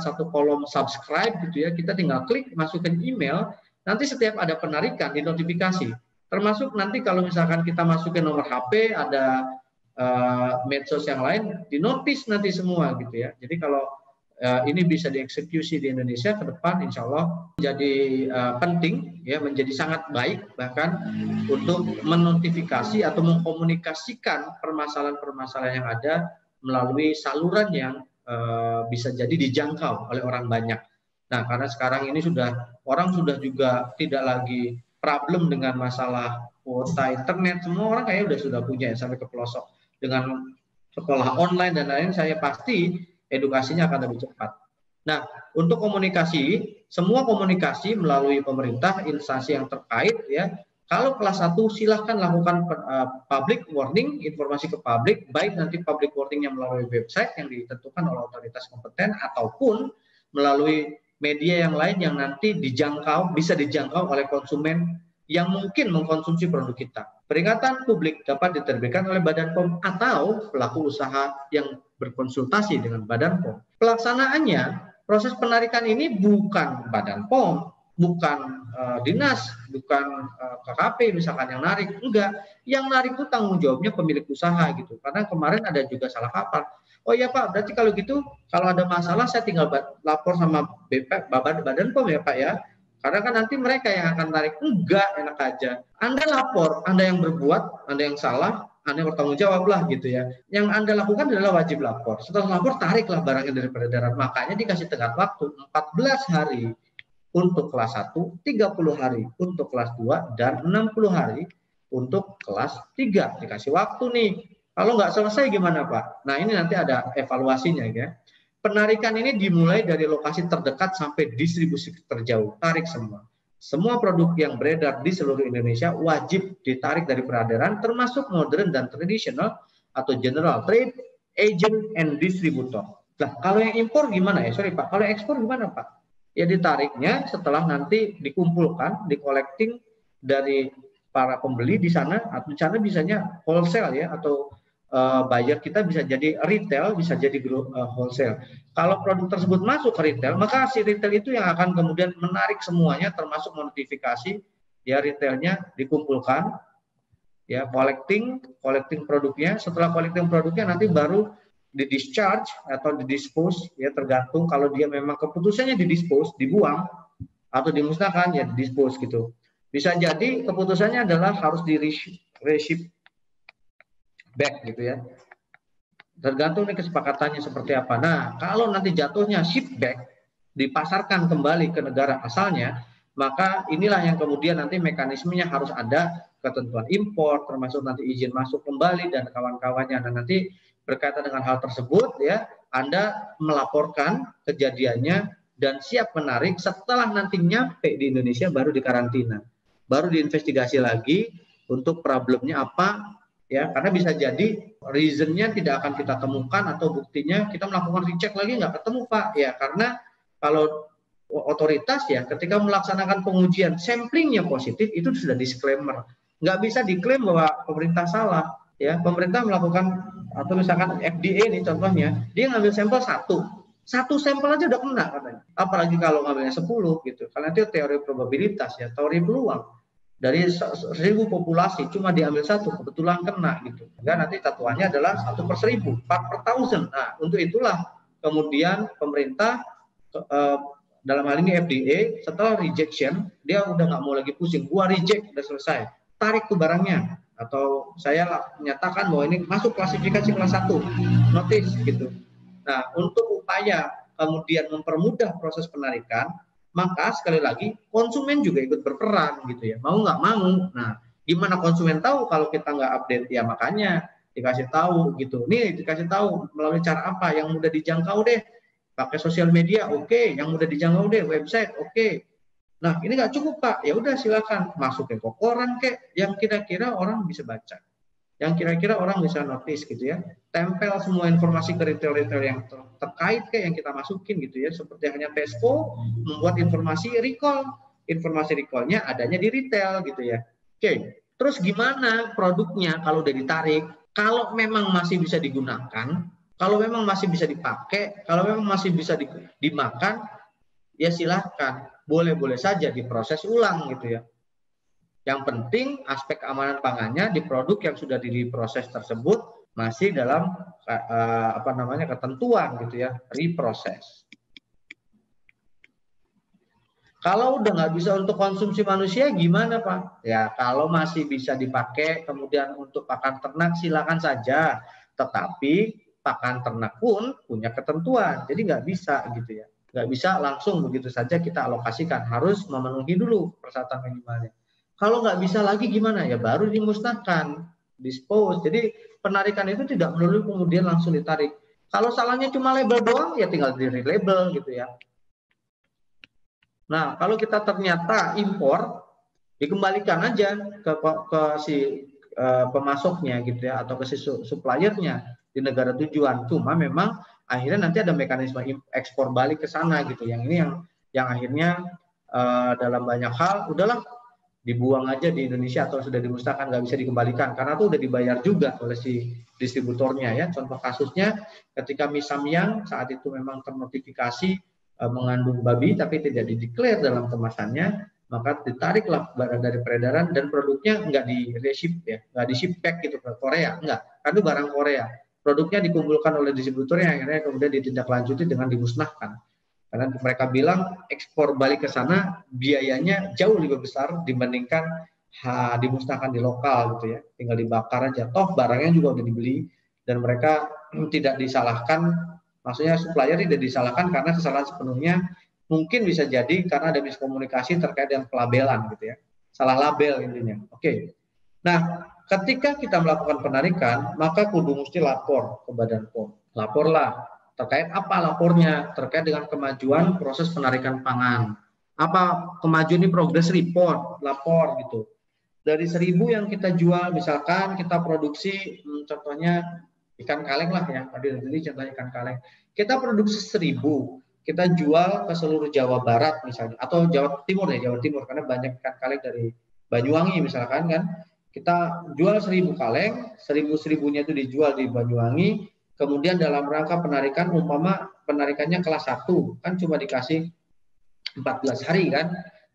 satu kolom subscribe gitu ya, kita tinggal klik masukin email, nanti setiap ada penarikan di notifikasi. Termasuk nanti kalau misalkan kita masukin nomor HP, ada medsos yang lain, di notice nanti semua gitu ya. Jadi kalau ini bisa dieksekusi di Indonesia ke depan, insya Allah menjadi penting, ya, menjadi sangat baik bahkan untuk menotifikasi atau mengkomunikasikan permasalahan-permasalahan yang ada melalui saluran yang bisa jadi dijangkau oleh orang banyak. Nah, karena sekarang ini orang sudah juga tidak lagi problem dengan masalah kuota internet, semua orang kayaknya sudah punya ya, sampai ke pelosok. Dengan sekolah online dan lain, saya pasti edukasinya akan lebih cepat. Nah, untuk komunikasi, semua komunikasi melalui pemerintah, instansi yang terkait ya. Kalau kelas 1 silahkan lakukan public warning, informasi ke publik, baik nanti public warningnya melalui website yang ditentukan oleh otoritas kompeten ataupun melalui media yang lain yang nanti bisa dijangkau oleh konsumen yang mungkin mengkonsumsi produk kita. Peringatan publik dapat diterbitkan oleh Badan POM atau pelaku usaha yang berkonsultasi dengan Badan POM. Pelaksanaannya, proses penarikan ini bukan Badan POM, bukan dinas, bukan KKP misalkan yang narik, enggak. Yang narik itu tanggung jawabnya pemilik usaha gitu. Karena kemarin ada juga salah kapal. Oh iya Pak, berarti kalau gitu kalau ada masalah saya tinggal lapor sama Badan POM ya Pak ya. Karena kan nanti mereka yang akan tarik. Enggak, enak aja. Anda lapor, Anda yang berbuat, Anda yang salah, Anda yang bertanggung jawab lah gitu ya. Yang Anda lakukan adalah wajib lapor. Setelah lapor, tariklah barangnya dari peredaran. Makanya dikasih tenggat waktu 14 hari untuk kelas 1, 30 hari untuk kelas 2, dan 60 hari untuk kelas 3. Dikasih waktu nih. Kalau nggak selesai gimana Pak? Nah ini nanti ada evaluasinya ya. Penarikan ini dimulai dari lokasi terdekat sampai distribusi terjauh. Tarik semua. semua produk yang beredar di seluruh Indonesia wajib ditarik dari peredaran, termasuk modern dan tradisional atau general trade, agent, and distributor. Nah, kalau yang impor gimana ya? Sorry Pak, kalau yang ekspor gimana Pak? Ya ditariknya setelah nanti dikumpulkan, di-collecting dari para pembeli di sana, atau di sana bisanya wholesale ya, atau buyer kita bisa jadi retail, bisa jadi wholesale. Kalau produk tersebut masuk ke retail, maka si retail itu yang akan kemudian menarik semuanya, termasuk notifikasi ya, retailnya dikumpulkan, ya collecting produknya. Setelah collecting produknya nanti baru di discharge atau di dispose ya, tergantung kalau dia memang keputusannya di dispose, dibuang atau dimusnahkan ya, di dispose gitu. Bisa jadi keputusannya adalah harus di reship back gitu ya. Tergantung nih kesepakatannya seperti apa. Nah, kalau nanti jatuhnya ship back, dipasarkan kembali ke negara asalnya, maka inilah yang kemudian nanti mekanismenya harus ada ketentuan impor, termasuk nanti izin masuk kembali dan kawan-kawannya. Dan nanti berkaitan dengan hal tersebut ya, Anda melaporkan kejadiannya dan siap menarik. Setelah nanti nyampe di Indonesia baru dikarantina, baru diinvestigasi lagi untuk problemnya apa ya, karena bisa jadi reasonnya tidak akan kita temukan atau buktinya kita melakukan recheck lagi nggak ketemu Pak ya, karena kalau otoritas ya ketika melaksanakan pengujian samplingnya positif itu sudah disclaimer, nggak bisa diklaim bahwa pemerintah salah ya. Pemerintah melakukan, atau misalkan FDA nih contohnya, dia ngambil sampel satu sampel aja udah kena katanya, apalagi kalau ngambilnya 10 gitu, karena itu teori probabilitas ya, teori peluang. Dari 1.000 populasi cuma diambil satu, kebetulan kena gitu. Sehingga nanti tatuannya adalah 1/1000, 4/1000. Nah, untuk itulah kemudian pemerintah dalam hal ini FDA setelah rejection, dia udah nggak mau lagi pusing, gua reject, udah selesai, tarik tuh barangnya, atau saya menyatakan bahwa ini masuk klasifikasi kelas 1, notice gitu. Nah, untuk upaya kemudian mempermudah proses penarikan, maka sekali lagi konsumen juga ikut berperan gitu ya, mau nggak mau. Nah, gimana konsumen tahu kalau kita nggak update? Ya makanya dikasih tahu gitu. Nih dikasih tahu melalui cara apa yang mudah dijangkau deh, pakai sosial media, oke. Yang mudah dijangkau deh, website, oke. Nah, ini nggak cukup Pak, ya udah silakan masukin ke koran kek, yang kira-kira orang bisa baca, yang kira-kira orang bisa notice gitu ya. Tempel semua informasi ke retail-retail yang terkait kayak yang kita masukin gitu ya. Seperti hanya Tesco membuat informasi recall. Informasi recallnya adanya di retail gitu ya. Oke, terus gimana produknya kalau udah ditarik? Kalau memang masih bisa digunakan, kalau memang masih bisa dipakai, kalau memang masih bisa dimakan, ya silahkan. Boleh-boleh saja diproses ulang gitu ya. Yang penting aspek keamanan pangannya di produk yang sudah diproses tersebut masih dalam ketentuan gitu ya, reproses. Kalau udah nggak bisa untuk konsumsi manusia gimana Pak? Ya kalau masih bisa dipakai kemudian untuk pakan ternak silakan saja, tetapi pakan ternak pun punya ketentuan, jadi nggak bisa gitu ya, nggak bisa langsung begitu saja kita alokasikan, harus memenuhi dulu persyaratan minimalnya. Kalau nggak bisa lagi gimana? Ya baru dimusnahkan, dispose. Jadi penarikan itu tidak melulu kemudian langsung ditarik. Kalau salahnya cuma label doang, ya tinggal di relabel gitu ya. Nah, kalau kita ternyata impor, dikembalikan aja ke si pemasoknya gitu ya, atau ke si suppliernya di negara tujuan. Cuma memang akhirnya nanti ada mekanisme ekspor balik ke sana gitu. Yang ini yang akhirnya dalam banyak hal udahlah dibuang aja di Indonesia atau sudah dimusnahkan, nggak bisa dikembalikan karena itu udah dibayar juga oleh si distributornya ya. Contoh kasusnya ketika mie Samyang saat itu memang ternotifikasi mengandung babi tapi tidak dideklar dalam kemasannya, maka ditariklah barang dari peredaran dan produknya nggak di reship ya, nggak di ship back gitu ke Korea, nggak, karena itu barang Korea. Produknya dikumpulkan oleh distributornya, akhirnya kemudian ditindaklanjuti dengan dimusnahkan. Karena mereka bilang ekspor balik ke sana biayanya jauh lebih besar dibandingkan dimusnahkan di lokal gitu ya. Tinggal dibakar aja. Toh barangnya juga udah dibeli dan mereka tidak disalahkan, maksudnya supplier tidak disalahkan karena kesalahan sepenuhnya mungkin bisa jadi karena ada miskomunikasi terkait dengan pelabelan gitu ya. Salah label intinya. Oke. Nah, ketika kita melakukan penarikan, maka kudu mesti lapor ke Badan POM. Laporlah. Terkait apa lapornya? Terkait dengan kemajuan proses penarikan pangan. apa kemajuan ini progress report, lapor gitu. Dari 1.000 yang kita jual, misalkan kita produksi, contohnya ikan kaleng lah ya, tadi contohnya ikan kaleng. Kita produksi 1.000, kita jual ke seluruh Jawa Barat misalnya, atau Jawa Timur ya, Jawa Timur, karena banyak ikan kaleng dari Banyuwangi misalkan kan. Kita jual 1.000 kaleng, 1.000-1.000-nya itu dijual di Banyuwangi, kemudian dalam rangka penarikan, umpama penarikannya kelas 1, kan cuma dikasih 14 hari kan.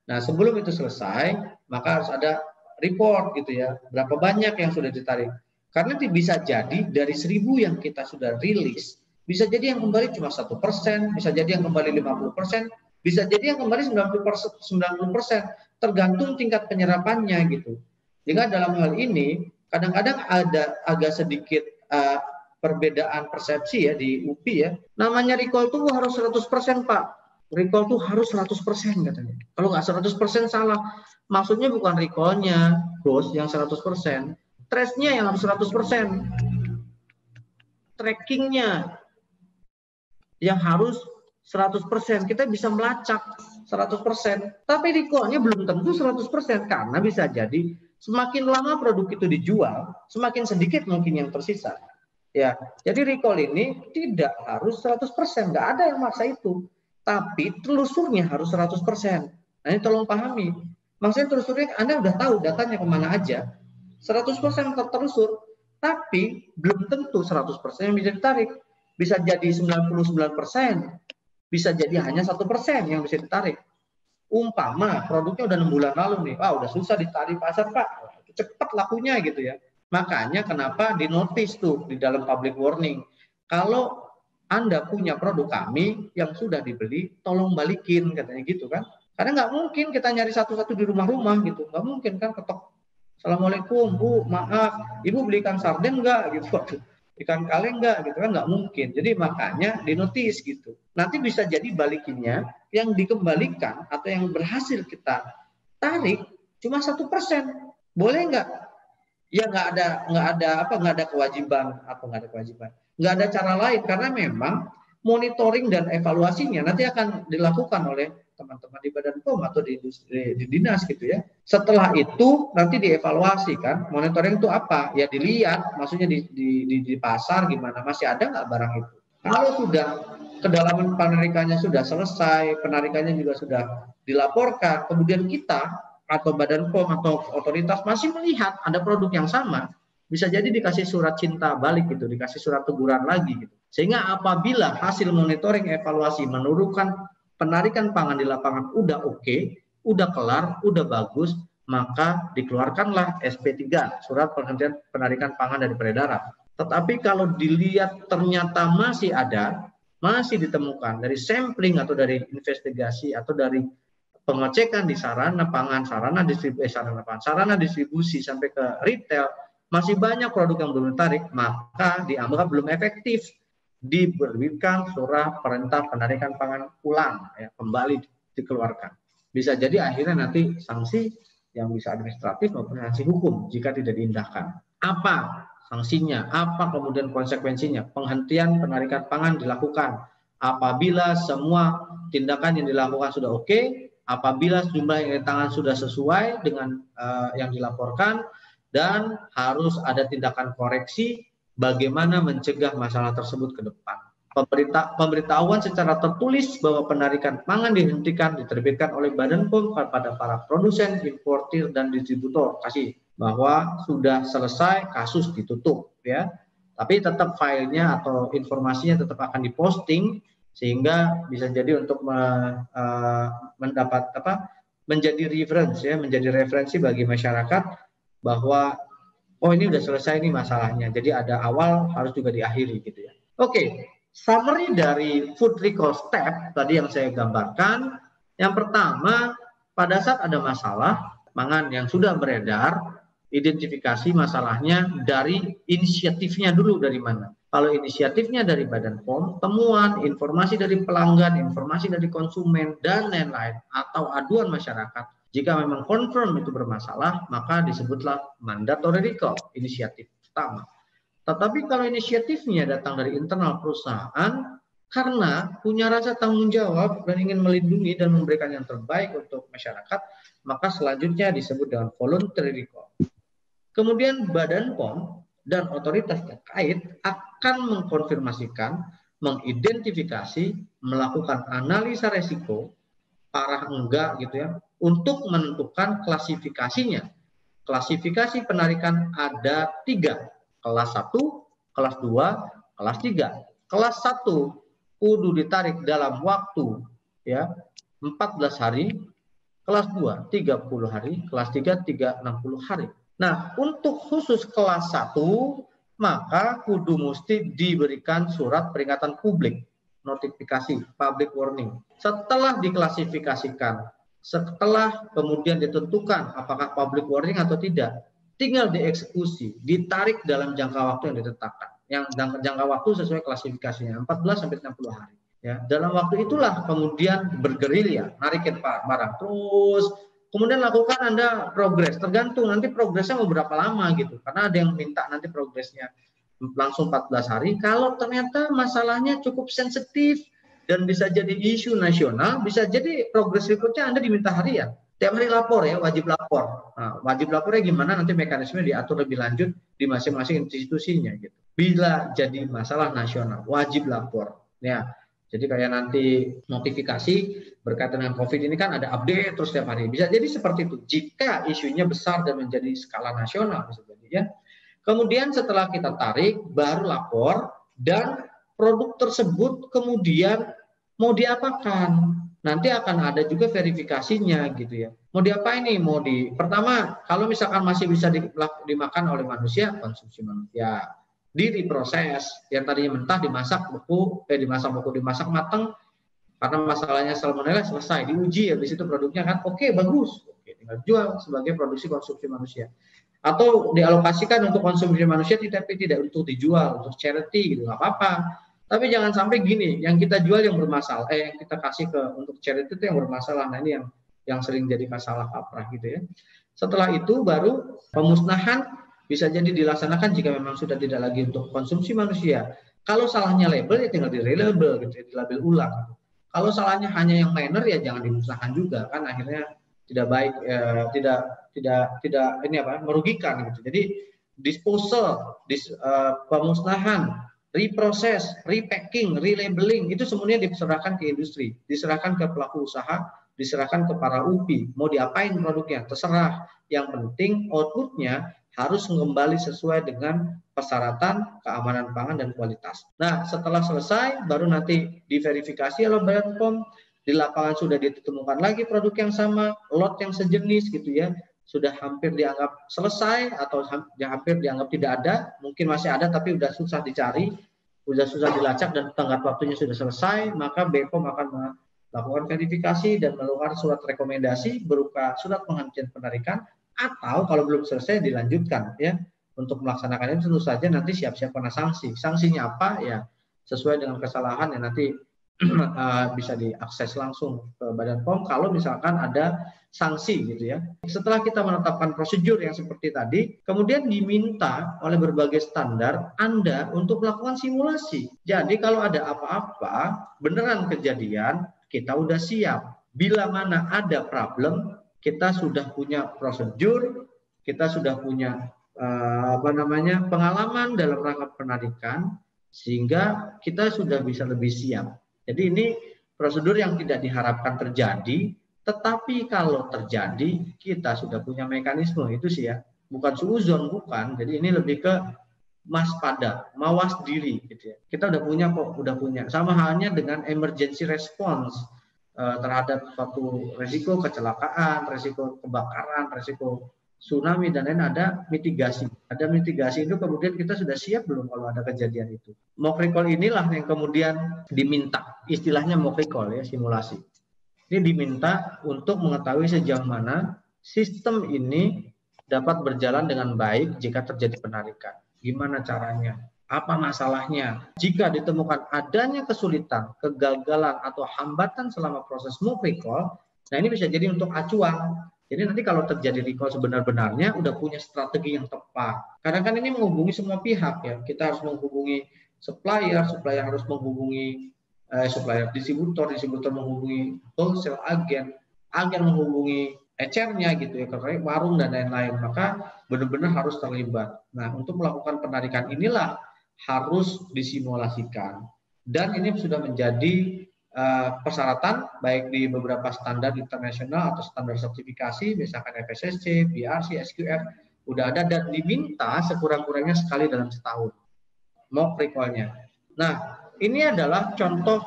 Nah, sebelum itu selesai, maka harus ada report gitu ya, berapa banyak yang sudah ditarik. Karena bisa jadi dari 1.000 yang kita sudah rilis, bisa jadi yang kembali cuma 1%, bisa jadi yang kembali 50%, bisa jadi yang kembali 90%, tergantung tingkat penyerapannya gitu. Jika dalam hal ini, kadang-kadang ada agak sedikit perbedaan persepsi ya di UPI ya. Namanya recall itu harus 100% Pak. Recall itu harus 100% katanya. Kalau nggak 100% salah. Maksudnya bukan recall-nya, bos, yang 100%. Trace-nya yang harus 100%. Tracking-nya yang harus 100%. Kita bisa melacak 100%. Tapi recall-nya belum tentu 100%. Karena bisa jadi semakin lama produk itu dijual, semakin sedikit mungkin yang tersisa. Ya, jadi recall ini tidak harus 100%. Nggak ada yang maksa itu. Tapi telusurnya harus 100%. Nah, ini tolong pahami. Maksudnya telusurnya Anda udah tahu datanya kemana aja. 100% tertelusur. Tapi belum tentu 100% yang bisa ditarik. Bisa jadi 99%. Bisa jadi hanya 1% yang bisa ditarik. Umpama produknya udah 6 bulan lalu nih. Wah, udah susah ditarik pasar, Pak. Cepat lakunya gitu ya. Makanya kenapa di notice tuh di dalam public warning. Kalau Anda punya produk kami yang sudah dibeli, tolong balikin katanya gitu kan. Karena nggak mungkin kita nyari satu-satu di rumah-rumah gitu. Nggak mungkin kan ketok. Assalamualaikum Bu, maaf. Ibu beli ikan sarden nggak gitu. Ikan kaleng nggak gitu kan, nggak mungkin. Jadi makanya di notice gitu. Nanti bisa jadi balikinnya yang dikembalikan atau yang berhasil kita tarik cuma 1%. Boleh nggak? Ya nggak ada kewajiban, nggak ada cara lain karena memang monitoring dan evaluasinya nanti akan dilakukan oleh teman-teman di Badan POM atau di dinas gitu ya. Setelah itu nanti dievaluasi kan, monitoring itu apa? Ya dilihat, maksudnya di pasar gimana, masih ada nggak barang itu. Kalau sudah kedalaman penarikannya sudah selesai, penarikannya juga sudah dilaporkan, kemudian kita atau Badan POM atau otoritas masih melihat ada produk yang sama, bisa jadi dikasih surat cinta balik gitu, dikasih surat teguran lagi gitu. Sehingga apabila hasil monitoring evaluasi menurunkan penarikan pangan di lapangan udah oke, udah kelar, udah bagus, maka dikeluarkanlah SP3, surat penghentian penarikan pangan dari peredaran. Tetapi kalau dilihat ternyata masih ada, masih ditemukan dari sampling atau dari investigasi atau dari pengecekan di sarana pangan, sarana distribusi sampai ke retail, masih banyak produk yang belum ditarik, maka dianggap belum efektif diberikan surat perintah penarikan pangan ulang, ya, kembali dikeluarkan. Bisa jadi akhirnya nanti sanksi yang bisa administratif maupun sanksi hukum jika tidak diindahkan. Apa sanksinya? Apa kemudian konsekuensinya? Penghentian penarikan pangan dilakukan apabila semua tindakan yang dilakukan sudah oke, apabila jumlah yang ditangan sudah sesuai dengan yang dilaporkan, dan harus ada tindakan koreksi bagaimana mencegah masalah tersebut ke depan. Pemberitahuan secara tertulis bahwa penarikan pangan dihentikan diterbitkan oleh Badan POM kepada para produsen, importir, dan distributor. Kasih bahwa sudah selesai, kasus ditutup ya. Tapi tetap filenya atau informasinya tetap akan diposting sehingga bisa jadi untuk mendapat menjadi reference ya, menjadi referensi bagi masyarakat bahwa oh ini udah selesai nih masalahnya. Jadi ada awal harus juga diakhiri gitu ya. Oke, summary dari food recall step tadi yang saya gambarkan. Yang pertama, pada saat ada masalah pangan yang sudah beredar, identifikasi masalahnya dari inisiatifnya dulu dari mana. Kalau inisiatifnya dari Badan POM, temuan, informasi dari pelanggan, informasi dari konsumen, dan lain-lain, atau aduan masyarakat, jika memang confirm itu bermasalah, maka disebutlah mandatory recall, inisiatif pertama. Tetapi kalau inisiatifnya datang dari internal perusahaan, karena punya rasa tanggung jawab dan ingin melindungi dan memberikan yang terbaik untuk masyarakat, maka selanjutnya disebut dengan voluntary recall. Kemudian Badan POM dan otoritas terkait akan mengkonfirmasikan, mengidentifikasi, melakukan analisa resiko, parah enggak gitu ya, untuk menentukan klasifikasinya. Klasifikasi penarikan ada 3, kelas 1, kelas 2, kelas 3. Kelas 1 kudu ditarik dalam waktu ya 14 hari, kelas 2 30 hari, kelas 3 60 hari. Nah, untuk khusus kelas 1, maka kudu mesti diberikan surat peringatan publik, notifikasi, public warning. Setelah diklasifikasikan, setelah kemudian ditentukan apakah public warning atau tidak, tinggal dieksekusi, ditarik dalam jangka waktu yang ditetapkan. Yang jangka waktu sesuai klasifikasinya, 14 sampai 60 hari. Ya, dalam waktu itulah kemudian bergerilya, narikin barang terus. Kemudian lakukan Anda progres, tergantung nanti progresnya mau berapa lama gitu. Karena ada yang minta nanti progresnya langsung 14 hari. Kalau ternyata masalahnya cukup sensitif dan bisa jadi isu nasional, bisa jadi progres berikutnya Anda diminta harian. Tiap hari lapor ya, wajib lapor. Nah, wajib lapornya gimana nanti mekanisme diatur lebih lanjut di masing-masing institusinya gitu. Bila jadi masalah nasional, wajib lapor. Ya, jadi kayak nanti notifikasi berkaitan dengan COVID ini kan ada update terus setiap hari. Bisa jadi seperti itu. Jika isunya besar dan menjadi skala nasional bisa jadi ya. Kemudian setelah kita tarik baru lapor dan produk tersebut kemudian mau diapakan. Nanti akan ada juga verifikasinya gitu ya. Mau diapain nih? Pertama kalau misalkan masih bisa dimakan oleh manusia, konsumsi manusia. Diproses yang tadinya mentah dimasak dimasak matang karena masalahnya salmonella selesai diuji habis itu produknya kan oke, bagus, tinggal jual sebagai produksi konsumsi manusia atau dialokasikan untuk konsumsi manusia tapi tidak untuk dijual untuk charity gitu nggak apa-apa. Tapi jangan sampai gini yang kita jual yang bermasalah yang kita kasih untuk charity itu yang bermasalah. Nah ini yang sering jadi masalah kaprah gitu ya. Setelah itu baru pemusnahan bisa jadi dilaksanakan jika memang sudah tidak lagi untuk konsumsi manusia. Kalau salahnya label ya tinggal di-relabel gitu ya, dilabel ulang. Kalau salahnya hanya yang minor ya jangan dimusnahkan juga kan akhirnya tidak baik tidak ini merugikan gitu. Jadi disposal, pemusnahan, reproses, repacking, relabeling itu semuanya diserahkan ke industri, diserahkan ke pelaku usaha, diserahkan ke para UPI. Mau diapain produknya terserah. Yang penting outputnya harus kembali sesuai dengan persyaratan keamanan pangan dan kualitas. Nah, setelah selesai, baru nanti diverifikasi oleh Badan POM, di lapangan sudah ditemukan lagi produk yang sama, lot yang sejenis gitu ya, sudah hampir dianggap selesai atau hampir dianggap tidak ada, mungkin masih ada tapi sudah susah dicari, sudah susah dilacak dan tenggat waktunya sudah selesai, maka BPOM akan melakukan verifikasi dan melakukan surat rekomendasi berupa surat penghentian penarikan atau kalau belum selesai dilanjutkan ya. Untuk melaksanakan itu tentu saja nanti siap-siap kena sanksi. Sanksinya apa ya sesuai dengan kesalahan yang nanti bisa diakses langsung ke Badan POM kalau misalkan ada sanksi gitu ya. Setelah kita menetapkan prosedur yang seperti tadi, kemudian diminta oleh berbagai standar Anda untuk melakukan simulasi. Jadi kalau ada apa-apa beneran kejadian, kita udah siap. Bila mana ada problem, kita sudah punya prosedur, kita sudah punya pengalaman dalam rangka penarikan, sehingga kita sudah bisa lebih siap. Jadi ini prosedur yang tidak diharapkan terjadi, tetapi kalau terjadi kita sudah punya mekanisme itu sih ya, bukan suuzon bukan. Jadi ini lebih ke waspada, mawas diri gitu ya. Kita udah punya. Sama halnya dengan emergency response terhadap suatu risiko kecelakaan, risiko kebakaran, risiko tsunami dan lain ada mitigasi. Ada mitigasi itu kemudian kita sudah siap belum kalau ada kejadian itu. Mock recall inilah yang kemudian diminta. Istilahnya mock recall ya, simulasi. Ini diminta untuk mengetahui sejauh mana sistem ini dapat berjalan dengan baik jika terjadi penarikan. Gimana caranya? Apa masalahnya? Jika ditemukan adanya kesulitan, kegagalan atau hambatan selama proses mock recall, nah ini bisa jadi untuk acuan. Jadi nanti kalau terjadi recall sebenar-benarnya udah punya strategi yang tepat. Karena kan ini menghubungi semua pihak ya. Kita harus menghubungi supplier harus menghubungi supplier, distributor menghubungi wholesale agen menghubungi ecernya gitu ya, ke warung dan lain-lain. Maka benar-benar harus terlibat. Nah, untuk melakukan penarikan inilah harus disimulasikan. Dan ini sudah menjadi persyaratan baik di beberapa standar internasional atau standar sertifikasi, misalkan FSSC, BRC, SQF, udah ada dan diminta sekurang-kurangnya sekali dalam setahun mock recall-nya. Nah, ini adalah contoh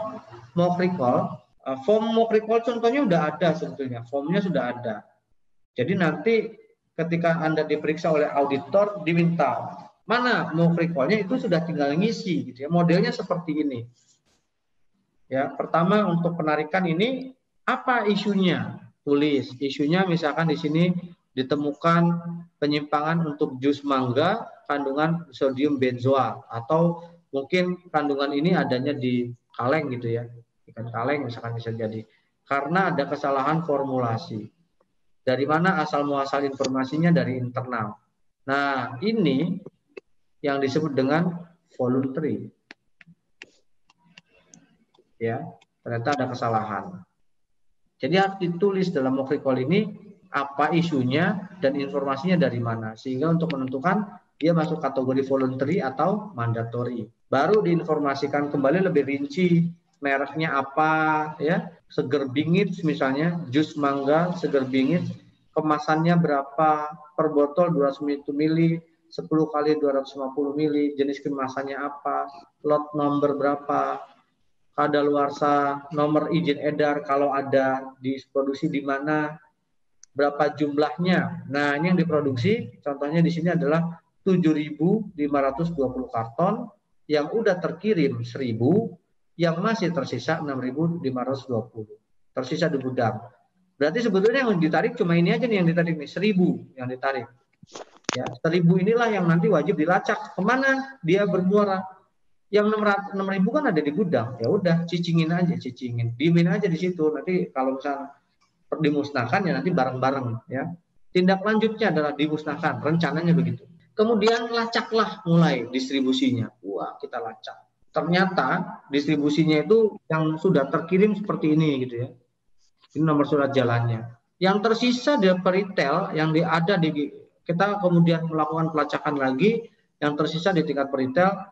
mock recall. Form mock recall contohnya udah ada sebetulnya, formnya sudah ada. Jadi nanti ketika Anda diperiksa oleh auditor diminta mana mock recall-nya, itu sudah tinggal ngisi gitu ya. Modelnya seperti ini. Ya, pertama untuk penarikan ini apa isunya? Tulis isunya, misalkan di sini ditemukan penyimpangan untuk jus mangga kandungan sodium benzoat, atau mungkin kandungan ini adanya di kaleng gitu ya. Ikan kaleng misalkan bisa jadi. Karena ada kesalahan formulasi. Dari mana asal muasal informasinya? Dari internal. Nah, ini yang disebut dengan voluntary. Ya, ternyata ada kesalahan. Jadi harus ditulis dalam mock recall ini apa isunya dan informasinya dari mana, sehingga untuk menentukan dia masuk kategori voluntary atau mandatory. Baru diinformasikan kembali lebih rinci, mereknya apa ya, seger bingit misalnya, jus mangga seger bingit, kemasannya berapa, per botol 200 ml, 10 kali 250 ml, jenis kemasannya apa, lot number berapa, kadaluarsa, nomor izin edar kalau ada, diproduksi di mana, berapa jumlahnya. Nah, ini yang diproduksi, contohnya di sini adalah 7.520 karton, yang udah terkirim 1.000, yang masih tersisa 6.520. Tersisa di gudang. Berarti sebetulnya yang ditarik cuma ini aja nih yang ditarik nih, 1.000 yang ditarik. Ya, 1.000 inilah yang nanti wajib dilacak. Kemana dia bermuara? Yang 6.000 kan ada di gudang. Ya udah, cicingin aja, diemin aja di situ. Nanti kalau misalnya dimusnahkan ya nanti bareng-bareng ya. Tindak lanjutnya adalah dimusnahkan, rencananya begitu. Kemudian lacaklah mulai distribusinya. Wah, kita lacak. Ternyata distribusinya itu yang sudah terkirim seperti ini gitu ya. Ini nomor surat jalannya. Yang tersisa di peritel yang ada di, kita kemudian melakukan pelacakan lagi, yang tersisa di tingkat peritel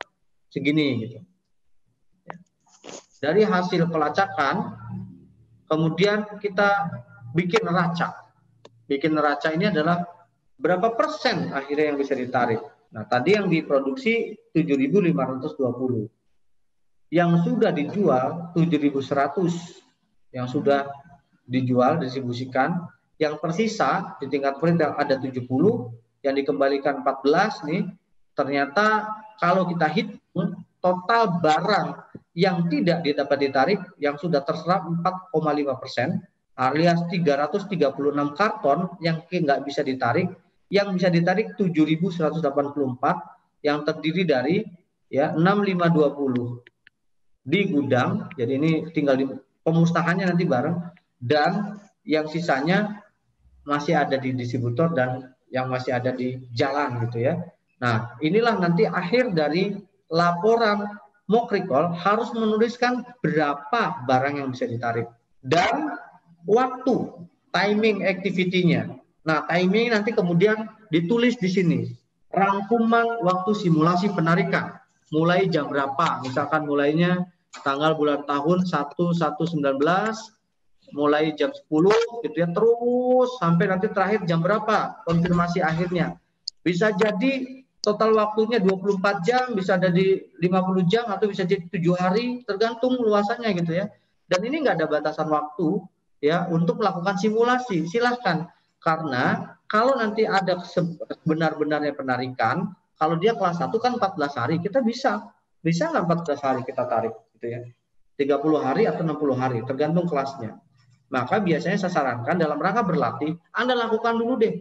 segini gitu. Dari hasil pelacakan kemudian kita bikin neraca. Bikin neraca ini adalah berapa persen akhirnya yang bisa ditarik. Nah, tadi yang diproduksi 7.520. Yang sudah dijual 7.100. Yang sudah dijual, distribusikan. Yang tersisa di tingkat retail ada 70, yang dikembalikan 14 nih. Ternyata kalau kita hitung total barang yang tidak dapat ditarik yang sudah terserap 4,5%, alias 336 karton yang nggak bisa ditarik, yang bisa ditarik 7.184, yang terdiri dari ya 6.520 di gudang, jadi ini tinggal di pemusnahannya nanti bareng, dan yang sisanya masih ada di distributor dan yang masih ada di jalan gitu ya. Nah, inilah nanti akhir dari laporan mock recall, harus menuliskan berapa barang yang bisa ditarik dan waktu, timing activity-nya. Nah, timing nanti kemudian ditulis di sini. Rangkuman waktu simulasi penarikan. Mulai jam berapa? Misalkan mulainya tanggal bulan tahun 1/1/19, mulai jam 10 gitu ya, terus sampai nanti terakhir jam berapa konfirmasi akhirnya. Bisa jadi total waktunya 24 jam, bisa ada di 50 jam, atau bisa jadi 7 hari, tergantung luasannya gitu ya. Dan ini nggak ada batasan waktu ya untuk melakukan simulasi. Silahkan, karena kalau nanti ada sebenar-benarnya penarikan, kalau dia kelas 1 kan 14 hari, kita bisa nggak 14 hari kita tarik gitu ya. 30 hari atau 60 hari, tergantung kelasnya. Maka biasanya saya sarankan dalam rangka berlatih, Anda lakukan dulu deh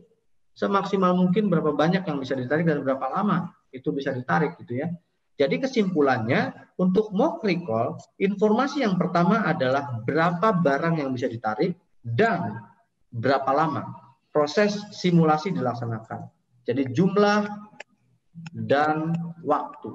semaksimal mungkin berapa banyak yang bisa ditarik dan berapa lama itu bisa ditarik gitu ya. Jadi kesimpulannya untuk mock recall, informasi yang pertama adalah berapa barang yang bisa ditarik dan berapa lama proses simulasi dilaksanakan. Jadi jumlah dan waktu.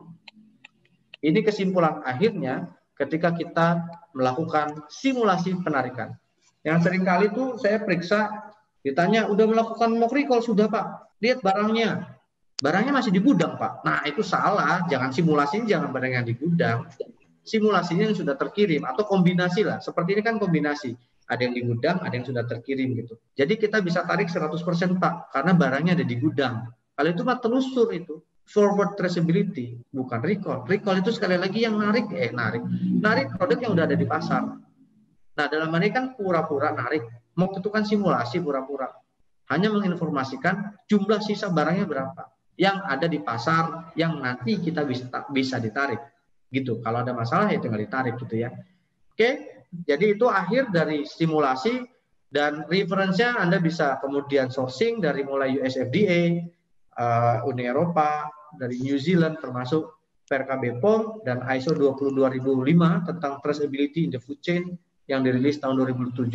Ini kesimpulan akhirnya. ketika kita melakukan simulasi penarikan. Yang seringkali tuh saya periksa, ditanya, udah melakukan mock recall? Sudah Pak, lihat barangnya. Barangnya masih di gudang Pak. Nah itu salah, jangan simulasinya jangan barang yang di gudang. Simulasinya yang sudah terkirim, atau kombinasi lah. Seperti ini kan kombinasi. Ada yang di gudang, ada yang sudah terkirim gitu. Jadi kita bisa tarik 100% Pak, karena barangnya ada di gudang. Kalau itu mah telusur itu. Forward traceability, bukan recall. Recall itu sekali lagi yang narik produk yang udah ada di pasar. Nah, dalam hal ini kan pura-pura narik. Mock itu kan simulasi pura-pura. Hanya menginformasikan jumlah sisa barangnya berapa yang ada di pasar yang nanti kita bisa ditarik. Gitu. Kalau ada masalah ya tinggal ditarik gitu ya. Oke, jadi itu akhir dari simulasi, dan referensinya Anda bisa kemudian sourcing dari mulai US FDA, Uni Eropa, dari New Zealand termasuk PRKB POM dan ISO 22005 tentang traceability in the food chain yang dirilis tahun 2007.